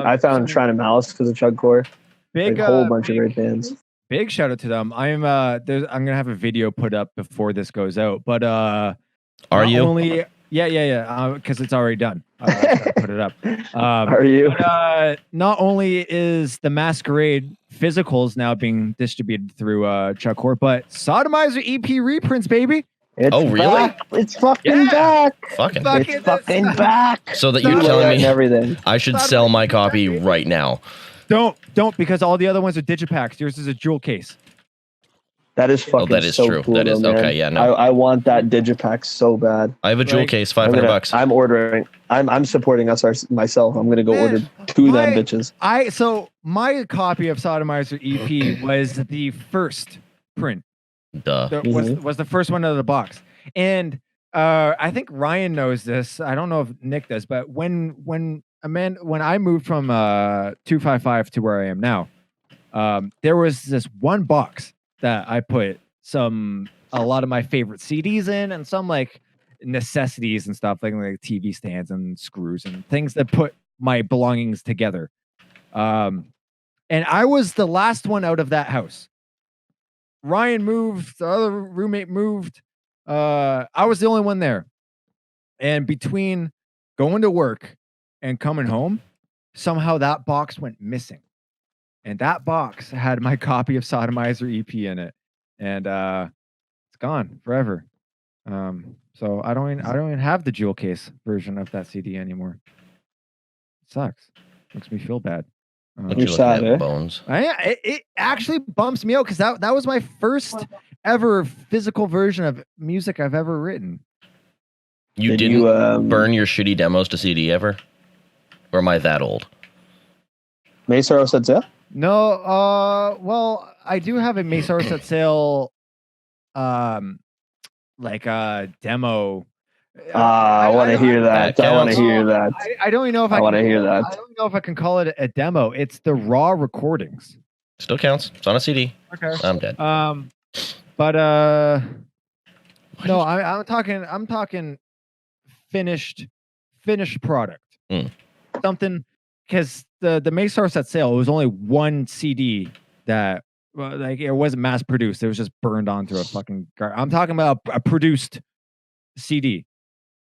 I found Shrine of Malice because of Chugcore. Big a whole bunch of great bands. Big shout out to them. I'm gonna have a video put up before this goes out, but are you? Yeah. Because it's already done. Put it up. Are you? Not only is the Masquerade physicals now being distributed through Chuckcore, but Sodomizer EP reprints, baby. It's really? Back. It's fucking back. It's fucking back. So that you're telling me everything. I should sell my copy right now. Don't, because all the other ones are digipacks. Yours is a jewel case. That is fucking that is so true. Cool, that is though, okay. Yeah, no. I want that digipack so bad. I have a jewel case, $500. I'm ordering. I'm supporting myself. I'm gonna go order two of them bitches. So my copy of Sodomizer EP was the first print. Was the first one out of the box, and I think Ryan knows this. I don't know if Nick does, but when I moved from 255 to where I am now, there was this one box that I put a lot of my favorite CDs in and some like necessities and stuff like TV stands and screws and things that put my belongings together. And I was the last one out of that house. Ryan moved, the other roommate moved. I was the only one there. And between going to work and coming home, somehow that box went missing. And that box had my copy of Sodomizer EP in it. And it's gone forever. So I don't even have the jewel case version of that CD anymore. It sucks. Makes me feel bad. You're sad, eh? Bones. It actually bumps me out because that was my first ever physical version of music I've ever written. You didn't burn your shitty demos to CD ever? Or am I that old? Mace Set Sail? No, well, I do have a Mace Set Sail like a demo. I want to hear that. I want to hear that. I don't even know if I want to hear that. I don't know if I can call it a demo. It's the raw recordings. Still counts. It's on a CD. Okay. I'm dead. But no, I'm talking finished product. Something, because the Mace Set Sail, it was only one CD that like it wasn't mass produced. It was just burned onto a fucking I'm talking about a produced CD.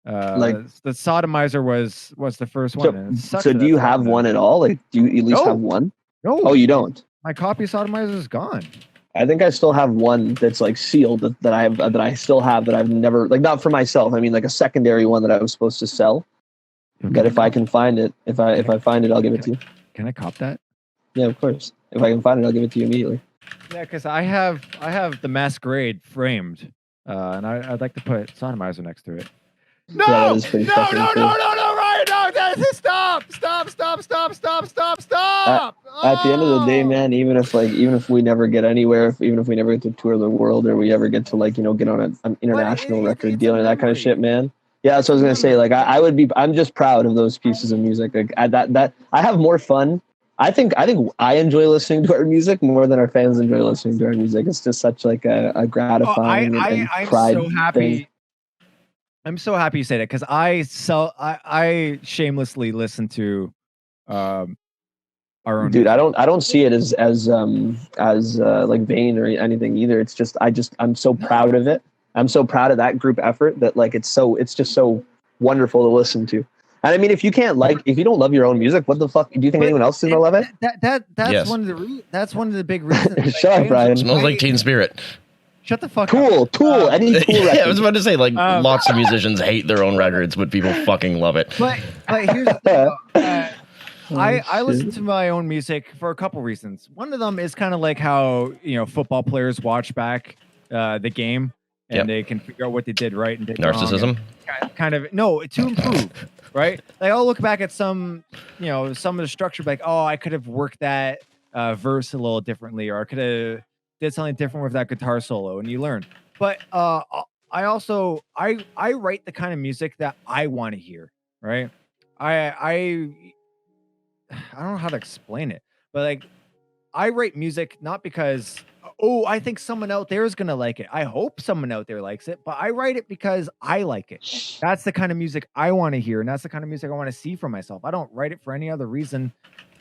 Like the Sodomizer was the first one. So do you have one at all? Like, do you at least have one? No. Oh, you don't. My copy of Sodomizer is gone. I think I still have one that's like sealed that I still have that I've never, like, not for myself. I mean, like a secondary one that I was supposed to sell. But if I can find it, if I find it, I'll give it to you. Can I cop that? Yeah, of course. If I can find it, I'll give it to you immediately. Yeah, because I have the Masquerade framed, and I'd like to put Sodomizer next to it. No, Ryan, no, stop. At the end of the day, man, even if we never get anywhere, even if we never get to tour the world, or we ever get to like get on an international record deal and that kind of shit, man. Yeah, that's what I was gonna say. Like I would be. I'm just proud of those pieces of music. Like that I have more fun. I think I enjoy listening to our music more than our fans enjoy listening to our music. It's just such like a gratifying and pride I'm so happy. thing. I'm so happy you say that because I shamelessly listen to our own. Dude, music. I don't see it as like vain or anything either. It's just I'm so proud of it. I'm so proud of that group effort that like it's just so wonderful to listen to. And I mean, if you don't love your own music, what the fuck do you think anyone else is gonna love it? That's Yes. one of the big reasons. Shut up, Brian. Smells like Teen Spirit. Shut the fuck up. Tool, any Tool record. Yeah, I was about to say, like, lots of musicians hate their own records, but people fucking love it. But here's the thing. I listen to my own music for a couple reasons. One of them is kind of like how football players watch back the game and they can figure out what they did right and did narcissism. Wrong. Kind of to improve, right? Like I'll look back at some of the structure, like I could have worked that verse a little differently, or I could have did something different with that guitar solo, and you learn. But I also write the kind of music that I want to hear, right? I don't know how to explain it, but like I write music not because I think someone out there is gonna like it. I hope someone out there likes it, but I write it because I like it. That's the kind of music I want to hear, and that's the kind of music I want to see for myself. I don't write it for any other reason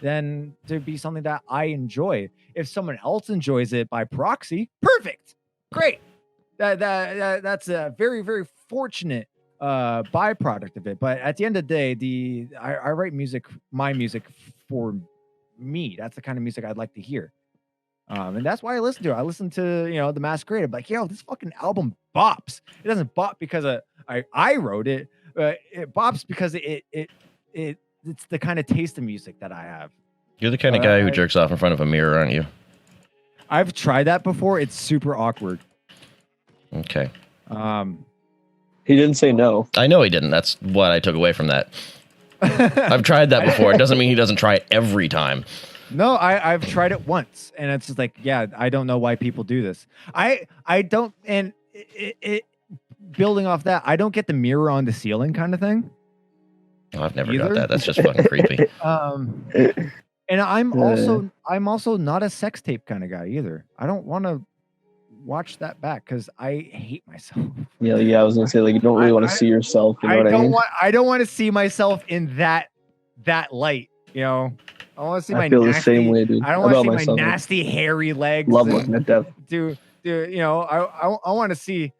than to be something that I enjoy. If someone else enjoys it by proxy, perfect, great. That's a very, very fortunate byproduct of it. But at the end of the day, I write my music for me. That's the kind of music I'd like to hear. And that's why I listen to it. I listen to the Masquerade. I'm like, this fucking album bops. It doesn't bop because I wrote it. It bops because it's the kind of taste of music that I have. You're the kind of guy who jerks off in front of a mirror, aren't you? I've tried that before. It's super awkward. Okay. He didn't say no. I know he didn't. That's what I took away from that. I've tried that before. It doesn't mean he doesn't try it every time. No, I've tried it once, and it's just like, I don't know why people do this. I don't, and it building off that, I don't get the mirror on the ceiling kind of thing. Oh, I've never got that. That's just fucking creepy. And I'm also not a sex tape kind of guy either. I don't want to watch that back because I hate myself. Yeah, I was gonna say, like, you don't really want to see yourself. You know what I mean? I don't want to see myself in that light. I want to see I feel the same way, dude. I don't want to see my nasty, hairy legs. Love looking at death. I want to see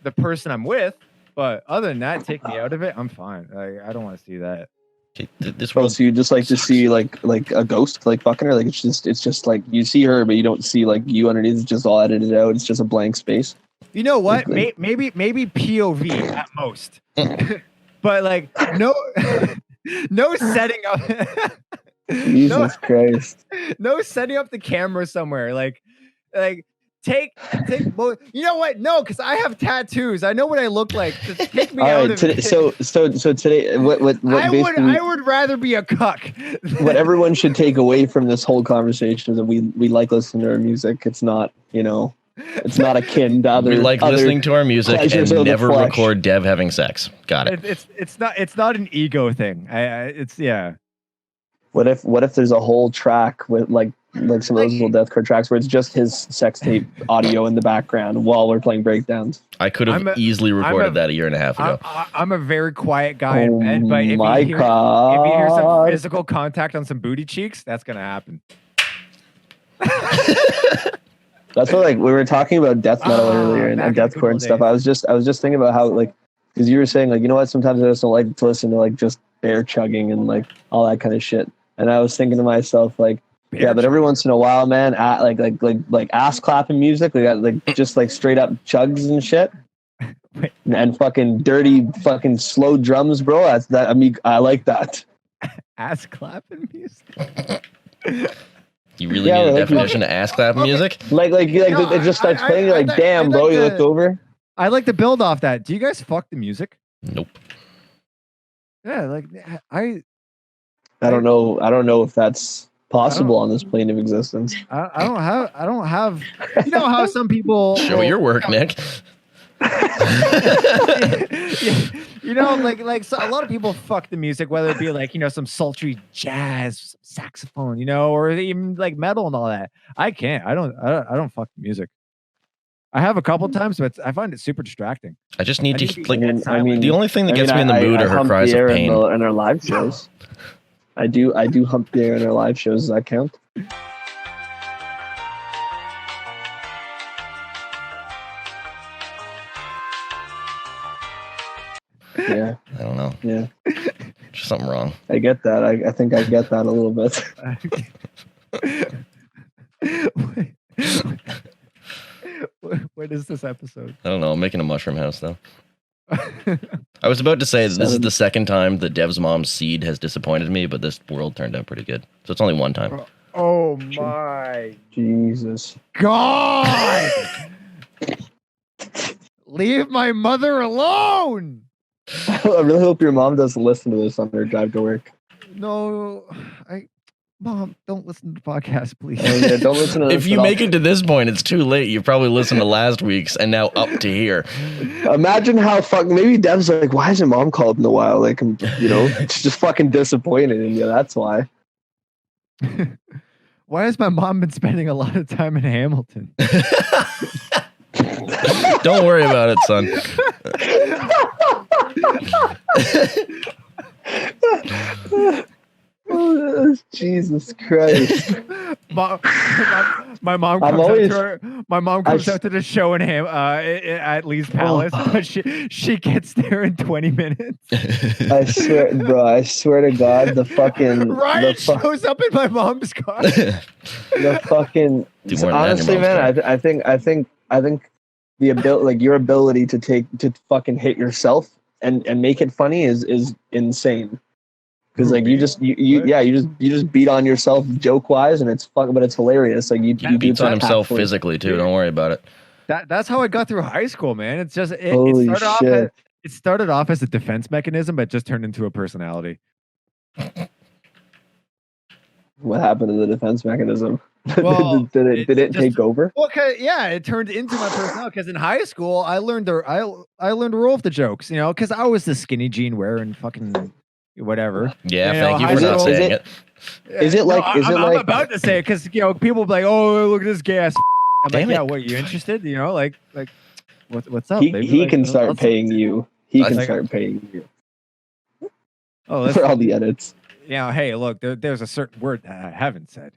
the person I'm with, but other than that, take me out of it. I'm fine. I don't want to see that. So you just like to see like a ghost like fucking her? Like it's just like you see her, but you don't see like you underneath. It's just all edited out. It's just a blank space. You know what? Maybe POV at most, but like no setting up. Jesus Christ! No setting up the camera somewhere. Like take. You know what? No, because I have tattoos. I know what I look like. Just take me out of it. So today, what I would rather be a cuck. What everyone should take away from this whole conversation is that we like listening to our music. It's not it's not akin to other. We like listening to our music and never record Dev having sex. Got it. It's not an ego thing. It's yeah. What if there's a whole track with like some of those little deathcore tracks where it's just his sex tape audio in the background while we're playing breakdowns? I could have easily recorded that a year and a half ago. I'm a very quiet guy in bed, but if you hear some physical contact on some booty cheeks, that's gonna happen. That's what we were talking about death metal earlier and deathcore and stuff. I was just thinking about how because you were saying what, sometimes I just don't like to listen to just bear chugging and all that kind of shit. And I was thinking to myself but every once in a while, man, like ass clapping music, we got just straight up chugs and shit, and fucking dirty fucking slow drums, bro. I mean, I like that. Ass clapping music. You really need a definition of ass clapping music? It just starts playing. You're like, damn, bro, you looked over. I like to build off that. Do you guys fuck the music? Nope. Yeah, I don't know if that's possible on this plane of existence. I don't have. You know how some people Show your work, Nick. You know, like so a lot of people fuck the music, whether it be like, you know, some sultry jazz, saxophone, you know, or even like metal and all that. I can't. I don't fuck the music. I have a couple times, but I find it super distracting. I just need to be like. I mean, the only thing that gets me in the mood are her hump cries the air of pain. in our live shows. I do hump the air in our live shows. Does that count? Yeah. I don't know. Yeah. Just something wrong. I get that. I think I get that a little bit. What is this episode? I don't know. I'm making a mushroom house though. I was about to say that this is the second time that Dev's mom's seed has disappointed me, but this world turned out pretty good. So it's only one time. Oh my Jesus. God! Leave my mother alone! I really hope your mom doesn't listen to this on her drive to work. No, Mom, don't listen to the podcast, please. Oh, yeah, don't listen to this. If you make it to this point, it's too late. You probably listened to last week's and now up to here. Imagine how maybe Dev's like, why hasn't mom called in a while? Like, you know, she's just fucking disappointed in you. That's why. Why has my mom been spending a lot of time in Hamilton? Don't worry about it, son. Oh, Jesus Christ! My mom comes out to the show in at Lee's Palace, but she gets there in 20 minutes. I swear, bro. I swear to God, the fucking Ryan shows up in my mom's car. The fucking honestly, man. I think the ability, like your ability to fucking hit yourself and make it funny is insane. Because like you just beat on yourself joke wise, and it's fun, but it's hilarious. Like you beats on himself physically too. Don't worry about it. That's how I got through high school, man. It's just it started off as a defense mechanism, but just turned into a personality. What happened to the defense mechanism? Well, did it take over? Well, it turned into my personality. Because in high school, I learned to roll with the jokes, you know, because I was the skinny jean wearing fucking whatever. Yeah, thank you for not saying it. I'm about to say it because, you know, people be like, oh, look at this gas. I'm Damn like, yeah, it. what, you interested? You know, like what's up? He can start paying you. He can start paying you. Oh, for all the edits. Yeah, hey, look, there's a certain word that I haven't said.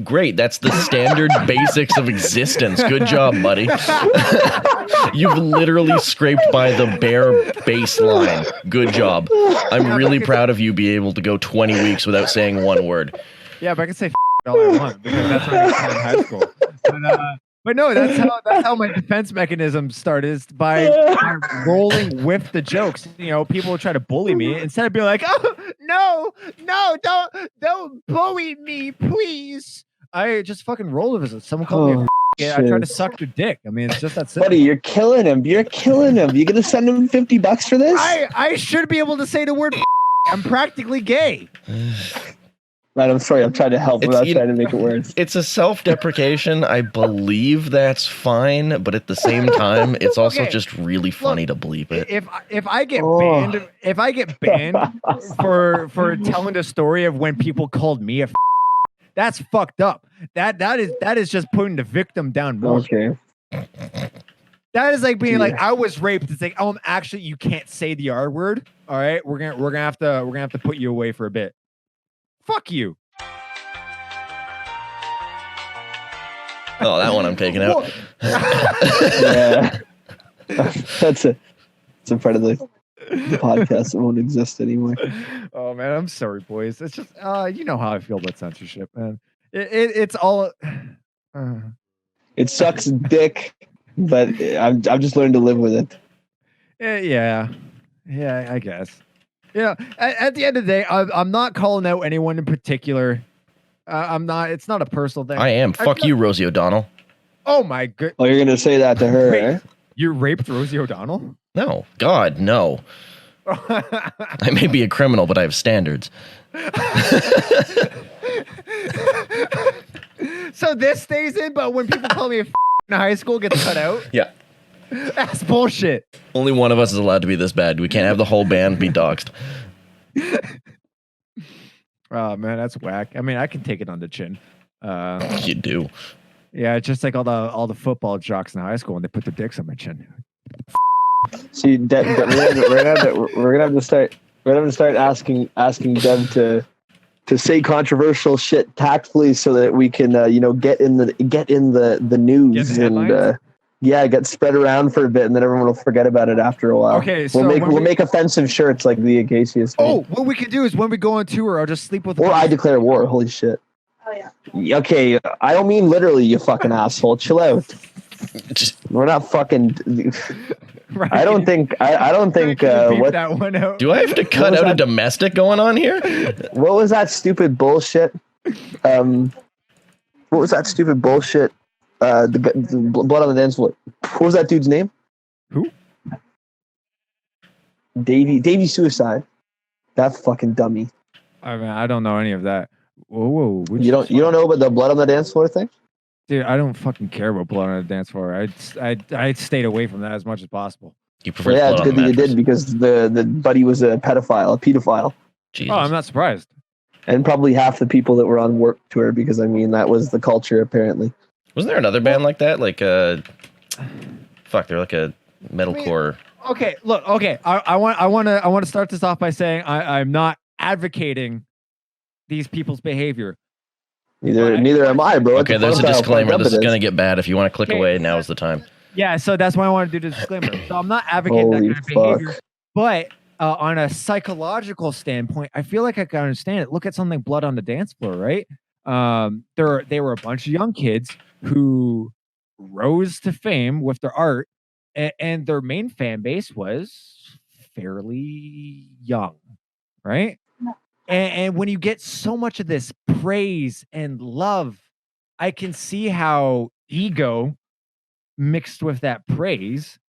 Great, that's the standard basics of existence. Good job, buddy. You've literally scraped by the bare baseline. Good job. I'm really proud of you being able to go 20 weeks without saying one word. Yeah, but I can say all I want because that's what I got in high school. But no, that's how my defense mechanism started, is by rolling with the jokes. You know, people would try to bully me instead of being like, "Oh no, don't bully me, please." I just fucking rolled with it. Someone called me I tried to suck their dick. I mean, it's just that simple. Buddy, you're killing him. You're killing him. You gonna send him $50 for this? I should be able to say the word. I'm practically gay. Right, I'm sorry. I'm trying to help without trying to make it worse. It's a self-deprecation. I believe that's fine, but at the same time, it's also just really funny to bleep it. If I get banned for telling the story of when people called me a, that's fucked up. That is just putting the victim down more. Okay. That is like being like, I was raped. It's like, oh, actually, you can't say the R word. All right, we're gonna have to put you away for a bit. Fuck you. Oh, that one I'm taking out. Yeah. It's a part of the podcast that won't exist anymore. Oh man, I'm sorry, boys. It's just you know how I feel about censorship, man. It's all it sucks dick, but I've just learned to live with it. Yeah, I guess. Yeah, at the end of the day, I'm not calling out anyone in particular. I'm not. It's not a personal thing. I am. Fuck you, Rosie O'Donnell. Oh my god. Oh, you're gonna say that to her? Wait, eh? You raped Rosie O'Donnell? No, God, no. I may be a criminal, but I have standards. So this stays in, but when people call me a in high school, gets cut out. Yeah. That's bullshit. Only one of us is allowed to be this bad. We can't have the whole band be doxxed. Oh man, that's whack. I mean, I can take it on the chin. You do. Yeah, it's just like all the football jocks in high school when they put their dicks on my chin. See, we're gonna have to start asking Dev to say controversial shit tactfully so that we can get in the news and get spread around for a bit, and then everyone will forget about it after a while. Okay, so we'll make offensive shirts like the Acacius. Oh, what we can do is when we go on tour, I'll just sleep with. Or I declare war. Holy shit. Oh yeah. Okay, I don't mean literally, you fucking asshole. Chill out. We're not fucking. Right. I don't think. What that one out. Do I have to cut out a domestic going on here? What was that stupid bullshit? What was that stupid bullshit? The blood on the dance floor. What was that dude's name? Who? Davey Suicide. That fucking dummy. I mean, I don't know any of that. Whoa. You don't know about the blood on the dance floor thing? Dude, I don't fucking care about blood on the dance floor. I stayed away from that as much as possible. You prefer it's good that you did, because the buddy was a pedophile. Jesus. Oh, I'm not surprised. And probably half the people that were on work tour, because I mean that was the culture apparently. Wasn't there another band like that? Like they're like a metalcore. Okay, look, okay. I want to start this off by saying I'm not advocating these people's behavior. Neither am I, bro. Okay, there's a disclaimer. This is gonna get bad. If you want to click away, now is the time. Yeah, so that's why I want to do the disclaimer. So I'm not advocating that kind of behavior, but on a psychological standpoint, I feel like I can understand it. Look at something like Blood on the Dance Floor, right? They were a bunch of young kids who rose to fame with their art, and their main fan base was fairly young, right? And when you get so much of this praise and love, I can see how ego mixed with that praise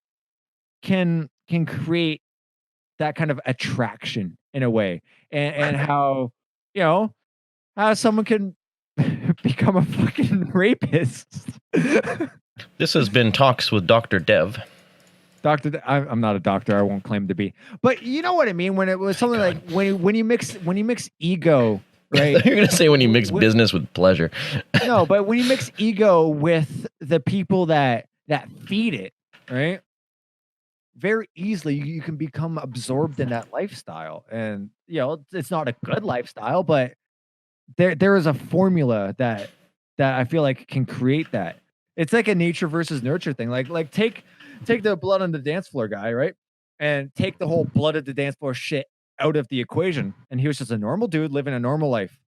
can create that kind of attraction in a way, and how how someone can become a fucking rapist. This has been Talks with Dr. Dev. I'm not a doctor. I won't claim to be, but you know what I mean. When it was something like when you mix ego, right? You're gonna say when you mix business with pleasure. No, but when you mix ego with the people that feed it, right? Very easily you can become absorbed in that lifestyle, and it's not a good lifestyle, but there is a formula that I feel like can create that. It's like a nature versus nurture thing. Like take the blood on the dance floor guy, right? And take the whole blood of the dance floor shit out of the equation, and he was just a normal dude living a normal life.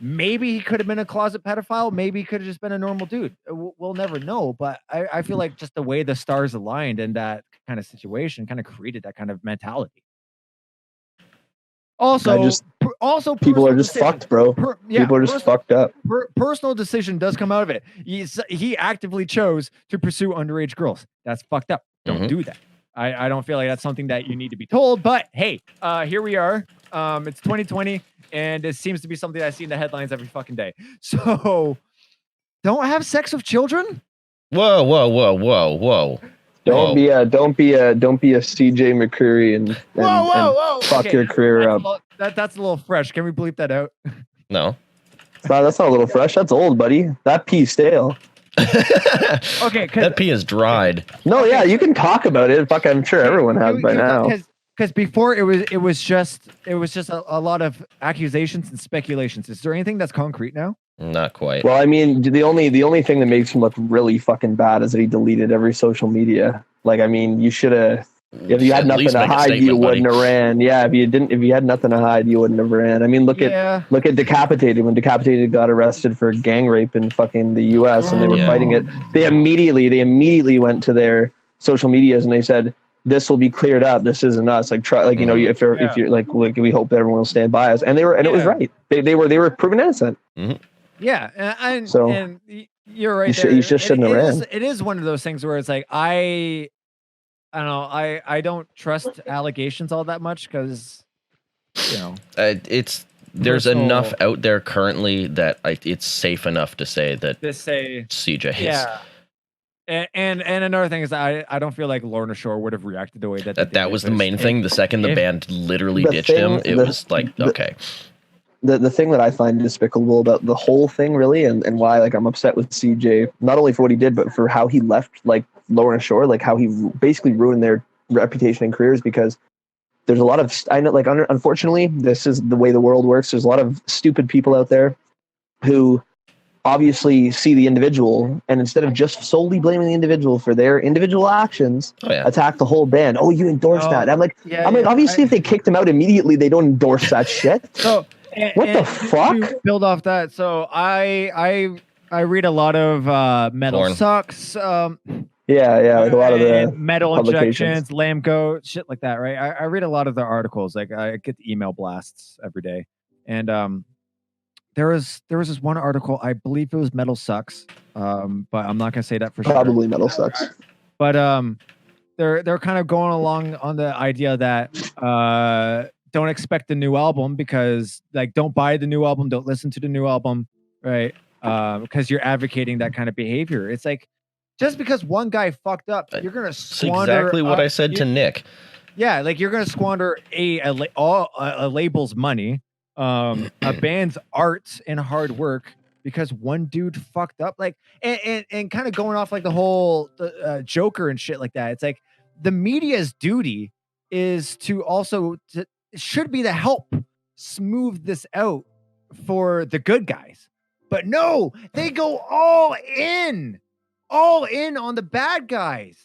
Maybe he could have been a closet pedophile. Maybe he could have just been a normal dude. We'll never know. But I feel like just the way the stars aligned in that kind of situation kind of created that kind of mentality. Also, people are just fucked, bro. People are just fucked up. Personal decision does come out of it. He actively chose to pursue underage girls. That's fucked up. Don't do that. I don't feel like that's something that you need to be told. But hey, here we are. It's 2020, and it seems to be something I see in the headlines every fucking day. So, don't have sex with children. Whoa. Don't be a CJ McCreery and fuck your career up. That's a little fresh. Can we bleep that out? No. That's not a little fresh. That's old, buddy. That pee's stale. Okay, that pee is dried. No, yeah, you can talk about it. Fuck, I'm sure everyone has by now. Because before it was just a lot of accusations and speculations. Is there anything that's concrete now? Not quite. Well, I mean, the only thing that makes him look really fucking bad is that he deleted every social media. Like, I mean, you should have. If you had nothing to hide, you wouldn't have ran. Yeah, if you had nothing to hide, you wouldn't have ran. I mean, look at Decapitated. When Decapitated got arrested for gang rape in fucking the U.S. and they were fighting it, they immediately went to their social medias and they said, "This will be cleared up. This isn't us." Like, try, like, if you're like, we hope that everyone will stand by us. And it was right. They were proven innocent. Mm-hmm. Yeah, and you're right. You just shouldn't have ran. It is one of those things where it's like I don't know. I don't trust allegations all that much because it's there's enough out there currently that it's safe enough to say that CJ is. Yeah. And another thing is that I don't feel like Lorna Shore would have reacted the way that was the main thing. The second the band literally ditched him, it was like, okay. The thing that I find despicable about the whole thing, really, and why like I'm upset with CJ, not only for what he did, but for how he left like Lorna Shore, like how he basically ruined their reputation and careers, because there's a lot of, I know, like, unfortunately, this is the way the world works. There's a lot of stupid people out there who obviously see the individual, and instead of just solely blaming the individual for their individual actions, attack the whole band. Oh, you endorsed that. I'm like, obviously, if they kicked him out immediately, they don't endorse that shit. So, what the fuck? To build off that, so I read a lot of Metal Sucks. Yeah, like a lot of the Metal Injections, Lamb Goat, shit like that, right? I read a lot of their articles. Like I get the email blasts every day, and there was this one article, I believe it was Metal Sucks, but I'm not gonna say that for sure. Probably Metal Sucks. But they're kind of going along on the idea that don't expect the new album, because like don't buy the new album, don't listen to the new album, right? Because you're advocating that kind of behavior. It's like, just because one guy fucked up, you're gonna squander. That's exactly what I said to Nick. Yeah, like you're gonna squander a label's money, a band's art and hard work, because one dude fucked up. Like, and kind of going off like the whole Joker and shit like that. It's like the media's duty is to also should be to help smooth this out for the good guys, but no, they go all in on the bad guys.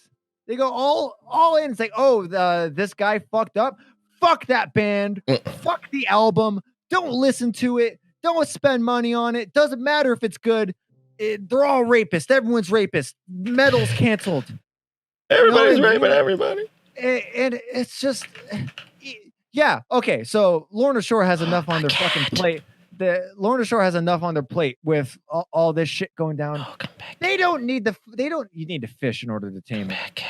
They go all in. It's like, oh, this guy fucked up. Fuck that band. Fuck the album. Don't listen to it. Don't spend money on it. Doesn't matter if it's good. They're all rapists. Everyone's rapist. Metal's canceled. Everybody's raping everybody. And it's just, yeah, okay. So Lorna Shore has enough on their fucking plate. Lorna Shore has enough on their plate with all this shit going down. They don't need you need to fish in order to tame it.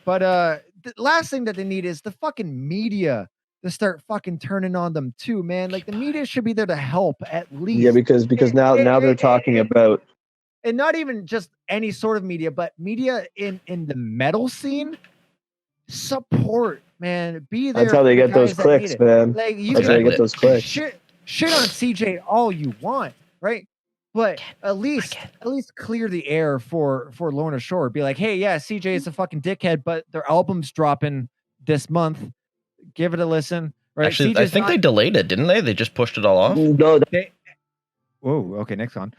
But the last thing that they need is the fucking media to start fucking turning on them too, man. Like the media should be there to help at least. Yeah, because now they're talking about, and not even just any sort of media, but media in the metal scene. Support, man. Be there. That's how they get those clicks, man. Like, that's how they get those clicks. Shit on CJ all you want, right? But at least clear the air for Lorna Shore. Be like, hey, yeah, CJ is a fucking dickhead, but their album's dropping this month. Give it a listen. Right? Actually, I think they delayed it, didn't they? They just pushed it all off. No. Whoa. Okay, next on.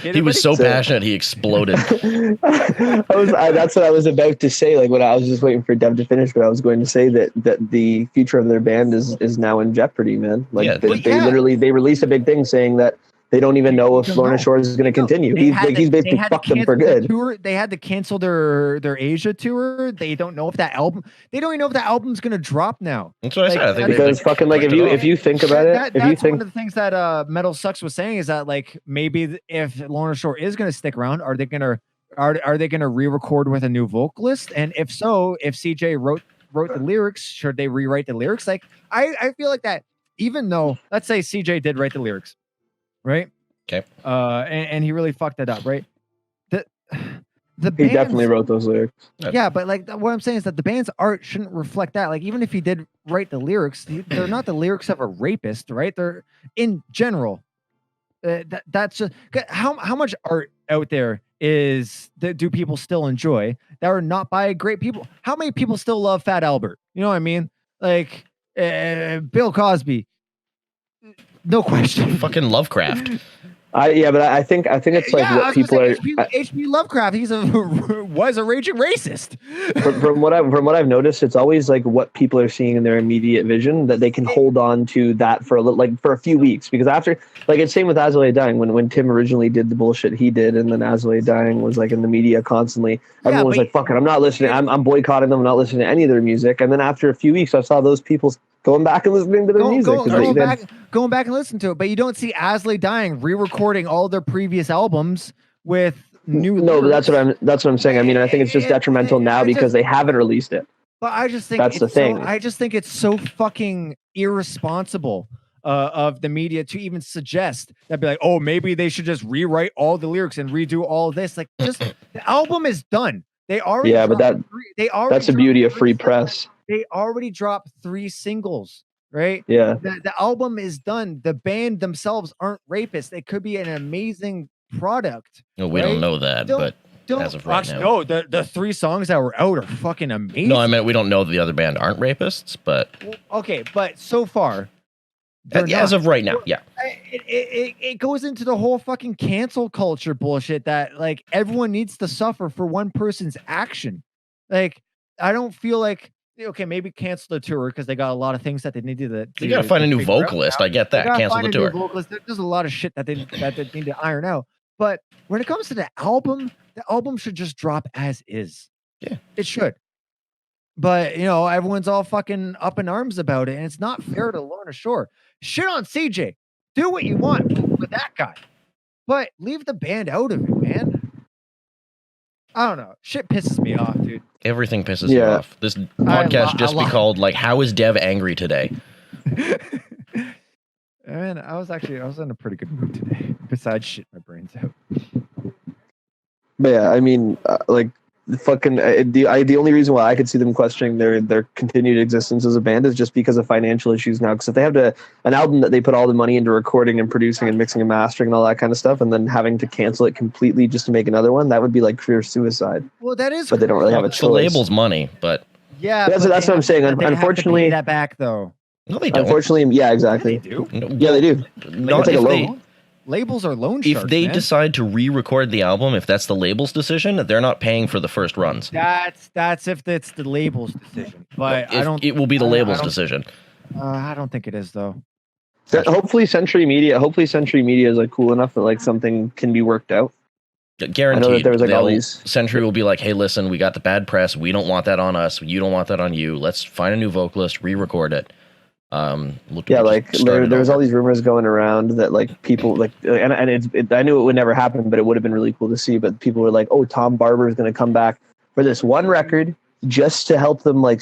He was so passionate he exploded. That's what I was about to say. Like when I was just waiting for Dev to finish, but I was going to say that the future of their band is now in jeopardy, man. Like they released a big thing saying that they don't even know if Lorna Shore is going to continue. He's basically fucked them for good. They had to cancel their Asia tour. They don't know if that album. They don't even know if that album's going to drop now. That's what I said. I think because fucking like if you think about it, that's one of the things that Metal Sucks was saying is that like maybe if Lorna Shore is going to stick around, are they going to re-record with a new vocalist? And if so, if CJ wrote the lyrics, should they rewrite the lyrics? Like I feel like that. Even though, let's say CJ did write the lyrics. Right. Okay. And he really fucked that up, right? He definitely wrote those lyrics. Yeah, but like what I'm saying is that the band's art shouldn't reflect that. Like even if he did write the lyrics, they're not the lyrics of a rapist, right? They're in general. That's just how much art out there do people still enjoy that are not by great people? How many people still love Fat Albert? You know what I mean? Like Bill Cosby. No question. Fucking Lovecraft. But I think it's like what people are. H.P. Lovecraft. Was a raging racist. From what I've noticed, it's always like what people are seeing in their immediate vision that they can hold on to that for for a few weeks, because after, like, it's same with Azalea Dying when Tim originally did the bullshit he did, and then Azalea Dying was like in the media constantly. Everyone was like, "Fuck it, I'm not listening. I'm boycotting them. I'm not listening to any of their music." And then after a few weeks, I saw those people going back and listening to their music. Going back and listening to it, but you don't see Azalea Dying re-recording all their previous albums with new. No, but that's what I'm saying. I mean, I think it's just detrimental now because they haven't released it. But I just think that's the thing. I just think it's so fucking irresponsible of the media to even suggest that, be like, oh, maybe they should just rewrite all the lyrics and redo all of this. Like, just the album is done. They already that's the beauty of free press. They already dropped 3 singles, right? Yeah. The album is done. The band themselves aren't rapists. It could be an amazing product. No, we don't know that, but as of right now. No, the 3 songs that were out are fucking amazing. No, I meant we don't know that the other band aren't rapists, but okay, but so far, as of right now, yeah. It goes into the whole fucking cancel culture bullshit that like everyone needs to suffer for one person's action. Like, I don't feel like, okay, maybe cancel the tour because they got a lot of things that they needed to. You gotta find a new vocalist. I get that. Cancel the tour. There's a lot of shit that they need to iron out. But when it comes to the album should just drop as is. Yeah, it should. But everyone's all fucking up in arms about it, and it's not fair to Lorna Shore. Shit on CJ. Do what you want with that guy, but leave the band out of it, man. I don't know. Shit pisses me off, dude. Everything pisses me off. This podcast should just be called like, "How is Dev angry today?" Man, I was in a pretty good mood today. Besides shit my brains out. But yeah, I mean, like fucking the only reason why I could see them questioning their continued existence as a band is just because of financial issues now. Because if they have an album that they put all the money into recording and producing and mixing and mastering and all that kind of stuff, and then having to cancel it completely just to make another one, that would be like career suicide. Well, that is. But they don't really have a choice. The label's money, but yeah, that's what I'm saying. Unfortunately, have to pay that back though. No, they don't. Unfortunately, yeah, exactly. Yeah, they do. Yeah, they do. Not if they. Labels are loan sharks. If they man. decide to re-record the album, if that's the label's decision, they're not paying for the first runs. That's if it's the label's decision. But it will be the label's decision. I don't think it is though. Hopefully Century Media is like cool enough that like something can be worked out. Guaranteed. I know that there was like all these. Century will be like, hey, listen, we got the bad press. We don't want that on us. You don't want that on you. Let's find a new vocalist, re-record it. There was all these rumors going around that like people like, and I knew it would never happen, but it would have been really cool to see. But people were like, oh, Tom Barber is going to come back for this one record just to help them like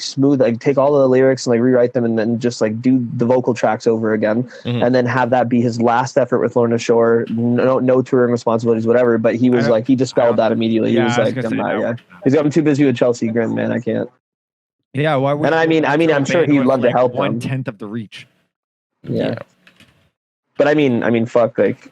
take all of the lyrics and like rewrite them and then just like do the vocal tracks over again, and then have that be his last effort with Lorna Shore. No touring responsibilities, whatever. But he was like, he dispelled that immediately. He was like, I'm too busy with Chelsea Grin, man. I can't. Yeah, why would? And I mean, I'm sure he'd love to help them. 1/10 of the reach. Yeah. But I mean, fuck, like,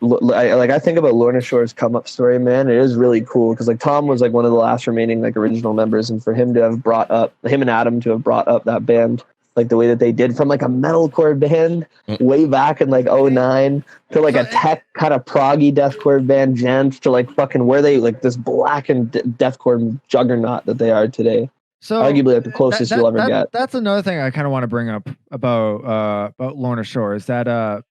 I think about Lorna Shore's come up story, man. It is really cool because like Tom was like one of the last remaining like original members, and for him to have him and Adam to have brought up that band like the way that they did from like a metalcore band way back in like 2009 to like a tech kind of proggy deathcore band, Gent, to like fucking where they like this blackened deathcore juggernaut that they are today. So arguably like the closest you'll ever get. That's another thing I kind of want to bring up about Lorna Shore is that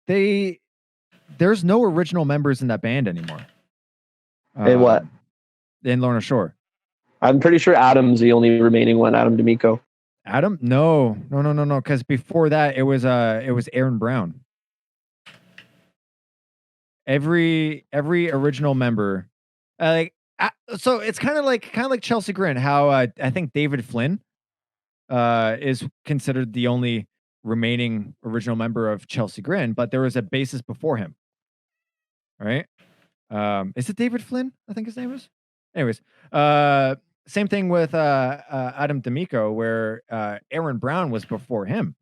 there's no original members in that band anymore. In what? In Lorna Shore. I'm pretty sure Adam's the only remaining one. Adam D'Amico. Adam? No. Because before that, it was Aaron Brown. Every original member, so it's kind of like Chelsea Grin, how I think David Flynn is considered the only remaining original member of Chelsea Grin, but there was a bassist before him, right? Is it David Flynn? I think his name is. Anyways, same thing with Adam D'Amico, where Aaron Brown was before him.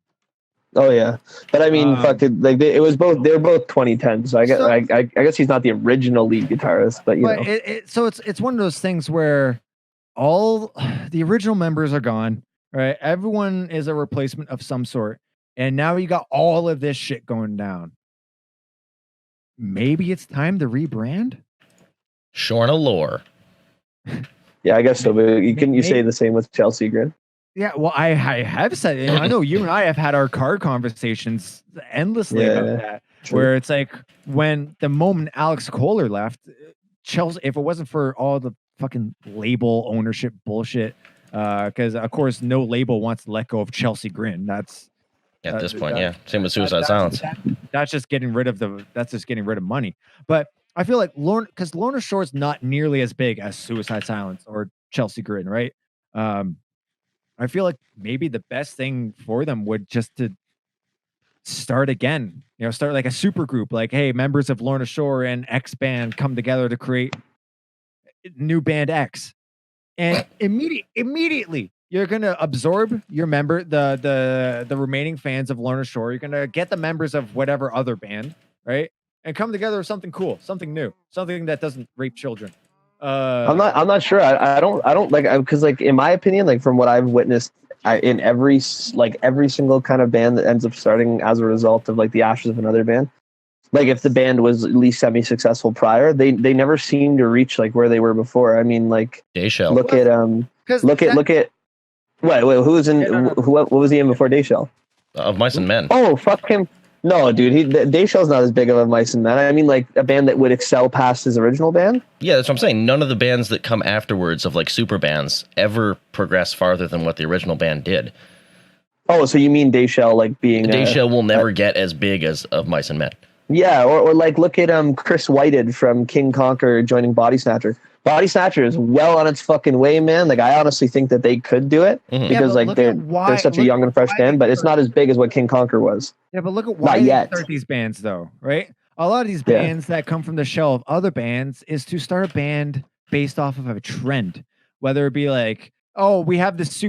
Oh yeah, but I mean, it was both. They're both 2010, so I guess he's not the original lead guitarist, but you know. So it's one of those things where all the original members are gone, right? Everyone is a replacement of some sort, and now you got all of this shit going down. Maybe it's time to rebrand. Shorna Lore. Yeah, I guess so. But you say the same with Chelsea Grin? Yeah, well, I have said it. I know you and I have had our car conversations endlessly about that. True. Where it's like when the moment Alex Kohler left, Chelsea, if it wasn't for all the fucking label ownership bullshit, because of course no label wants to let go of Chelsea Grin. That's at this point, same with Suicide Silence. That's just getting rid of money. But I feel like Lorna Shore's not nearly as big as Suicide Silence or Chelsea Grin, right? I feel like maybe the best thing for them would just to start again. Start like a super group. Like, hey, members of Lorna Shore and X band come together to create new band X, and immediately you're gonna absorb your the remaining fans of Lorna Shore. You're gonna get the members of whatever other band, right, and come together with something cool, something new, something that doesn't rape children. I'm not sure. I don't like, because like in my opinion, like from what I've witnessed, in every single kind of band that ends up starting as a result of like the ashes of another band, like if the band was at least semi-successful prior, they never seem to reach like where they were before. I mean, like Dayshell. Look at wait, who was in what was he in before Dayshell? Of Mice and Men. Oh, fuck him. No, dude, Dayshell's not as big of a Mice and Men. I mean, like a band that would excel past his original band. Yeah, that's what I'm saying. None of the bands that come afterwards of like super bands ever progress farther than what the original band did. Oh, so you mean Dayshell like being Dayshell will never get as big as of Mice and Men. Yeah, or like look at Chris Whited from King Conquer joining Body Snatcher. Body Snatcher is well on its fucking way, man. Like I honestly think that they could do it because like they're such a young and fresh band, but it's not as big as what King Conquer was. Yeah, but look at why they start these bands though, right? A lot of these bands that come from the shell of other bands is to start a band based off of a trend, whether it be like, oh, we have this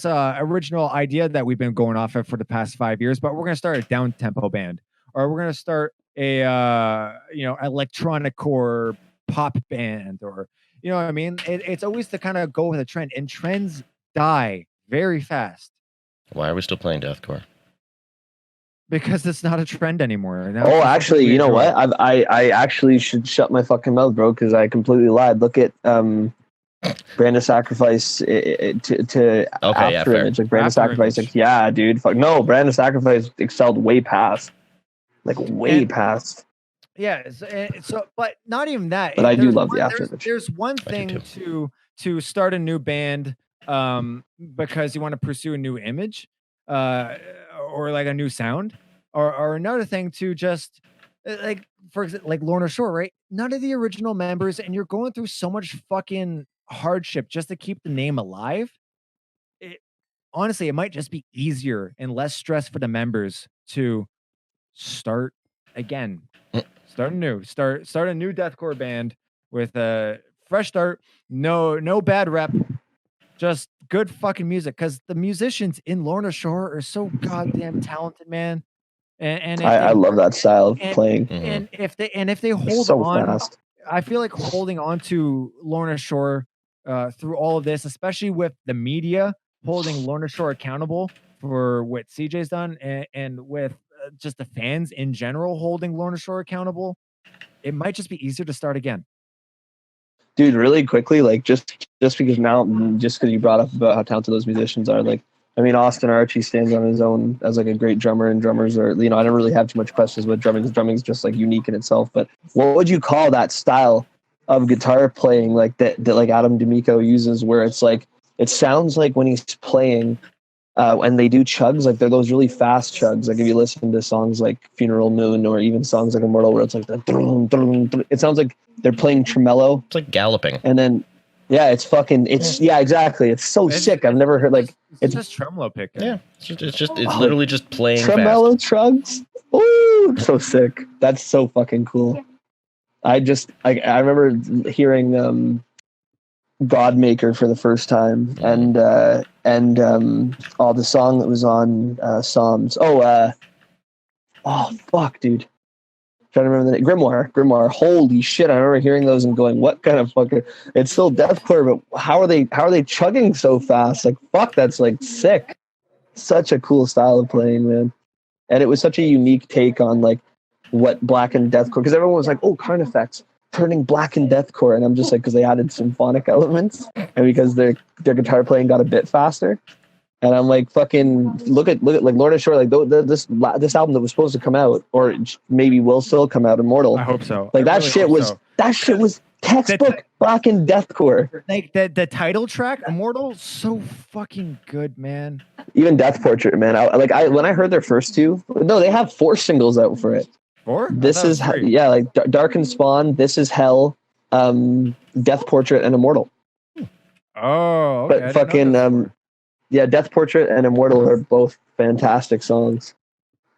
original idea that we've been going off of for the past 5 years, but we're gonna start a down tempo band, or we're gonna start a electronic core pop band, or you know what I mean. It's always to kind of go with a trend, and trends die very fast. Why are we still playing deathcore? Because it's not a trend anymore. Now actually, you know what? I actually should shut my fucking mouth, bro, because I completely lied. Look at Brand of Sacrifice to After Image. Like Brand of Sacrifice, like, yeah, dude. Fuck no, Brand of Sacrifice excelled way past. Like way past. Yeah, so but not even that. But I do love the After Image. There's one thing to start a new band because you want to pursue a new image or like a new sound, or another thing to just like, for example, like Lorna Shore, right? None of the original members, and you're going through so much fucking hardship just to keep the name alive. Honestly, it might just be easier and less stress for the members to start again. Start a new deathcore band with a fresh start, no bad rep, just good fucking music, because the musicians in Lorna Shore are so goddamn talented, man. And I love that style of playing. And if they hold so on fast. I feel like holding on to Lorna Shore through all of this, especially with the media holding Lorna Shore accountable for what CJ's done, and with just the fans in general holding Lorna Shore accountable, it might just be easier to start again. Dude, really quickly, like just because now, just because you brought up about how talented those musicians are, like, I mean, Austin Archie stands on his own as like a great drummer, and drummers are, I don't really have too much questions with drumming, because drumming is just like unique in itself. But what would you call that style of guitar playing like that like Adam D'Amico uses, where it's like, it sounds like when he's playing and they do chugs, like they're those really fast chugs. Like if you listen to songs like Funeral Moon, or even songs like Immortal, where it's like the it sounds like they're playing tremolo. It's like galloping. And then exactly. It's so sick. I've never heard like it's just tremolo picking. Yeah, it's literally just playing tremolo fast. Trugs. Ooh, so sick. That's so fucking cool. I remember hearing Godmaker for the first time, and the song that was on Psalms. Oh fuck, dude. I'm trying to remember the name. Grimoire. Holy shit! I remember hearing those and going, "What kind of fucking?" It's still deathcore, but how are they chugging so fast? Like, fuck, that's like sick. Such a cool style of playing, man. And it was such a unique take on like what Black and deathcore, because everyone was like, "Oh, Carnifex turning Black and deathcore," and I'm just like, because they added symphonic elements, and because their guitar playing got a bit faster. And I'm like, fucking look at like Lorna Shore, like this album that was supposed to come out, or maybe will still come out, Immortal. I hope so. Like that shit was textbook Black and deathcore. Like the title track, Immortal, so fucking good, man. Even Death Portrait, man. When I heard their first two, no, they have 4 singles out for it. 4? This is like Dark and Spawn, This Is Hell, Death Portrait, and Immortal. Oh, okay. I But didn't know fucking Deathcore. yeah, Death Portrait and Immortal are both fantastic songs.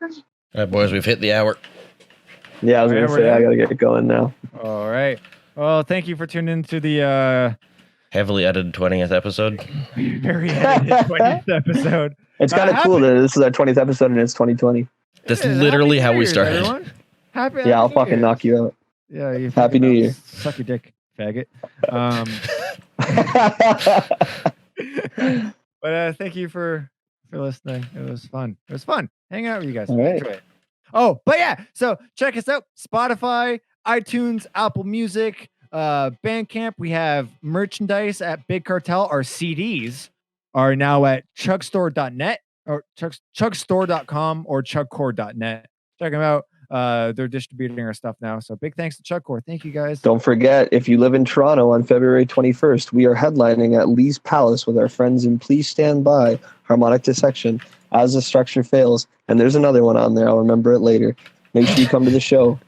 All right, boys, we've hit the hour. Yeah, I was Oh, yeah, gonna we're say I there? gotta get going now. All right. Well, thank you for tuning into the Heavily edited 20th episode. very edited 20th episode. It's kind of cool that this is our 20th episode and it's 2020. That's Yeah, literally Happy how New we Year's, started. everyone. Happy Yeah, I'll New fucking Year's. knock you out. Yeah, you Happy fucking New Year. suck your dick, faggot. But thank you for listening. It was fun. It was fun hanging out with you guys. All right. Enjoy it. Oh, but yeah, so check us out: Spotify, iTunes, Apple Music, Bandcamp. We have merchandise at Big Cartel. Our CDs are now at chugstore.net or chugstore.com or chugcore.net. Check them out. They're distributing our stuff now. So big thanks to Chugcore. Thank you guys. Don't forget, if you live in Toronto on February 21st, we are headlining at Lee's Palace with our friends in Please Stand By, Harmonic Dissection, As the Structure Fails. And there's another one on there. I'll remember it later. Make sure you come to the show.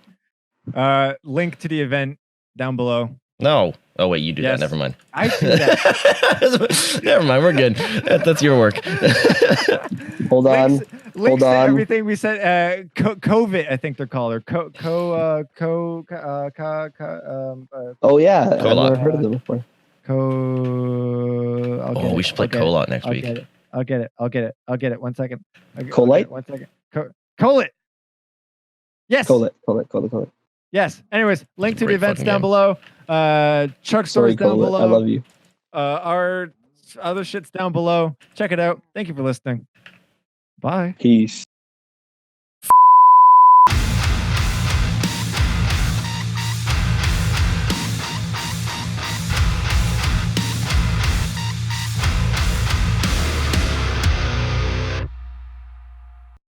Link to the event down below. No. Oh, wait, you do Yes. that. Never mind. I do that. Never mind. We're good. That's your work. Hold on. Links Hold to on. everything we said. COVID, I think they're called, or Oh, yeah. I've Colot. never heard of them before. We should play Colot next week. I'll get it. 1 second. Colite? 1 second. Colit. Yes. Colit. Yes. Anyways, link to the Great events fucking down game. below. Chuck Sorry, stores down Colit. below. I love you. Our other shit's down below. Check it out. Thank you for listening. Bye. Peace.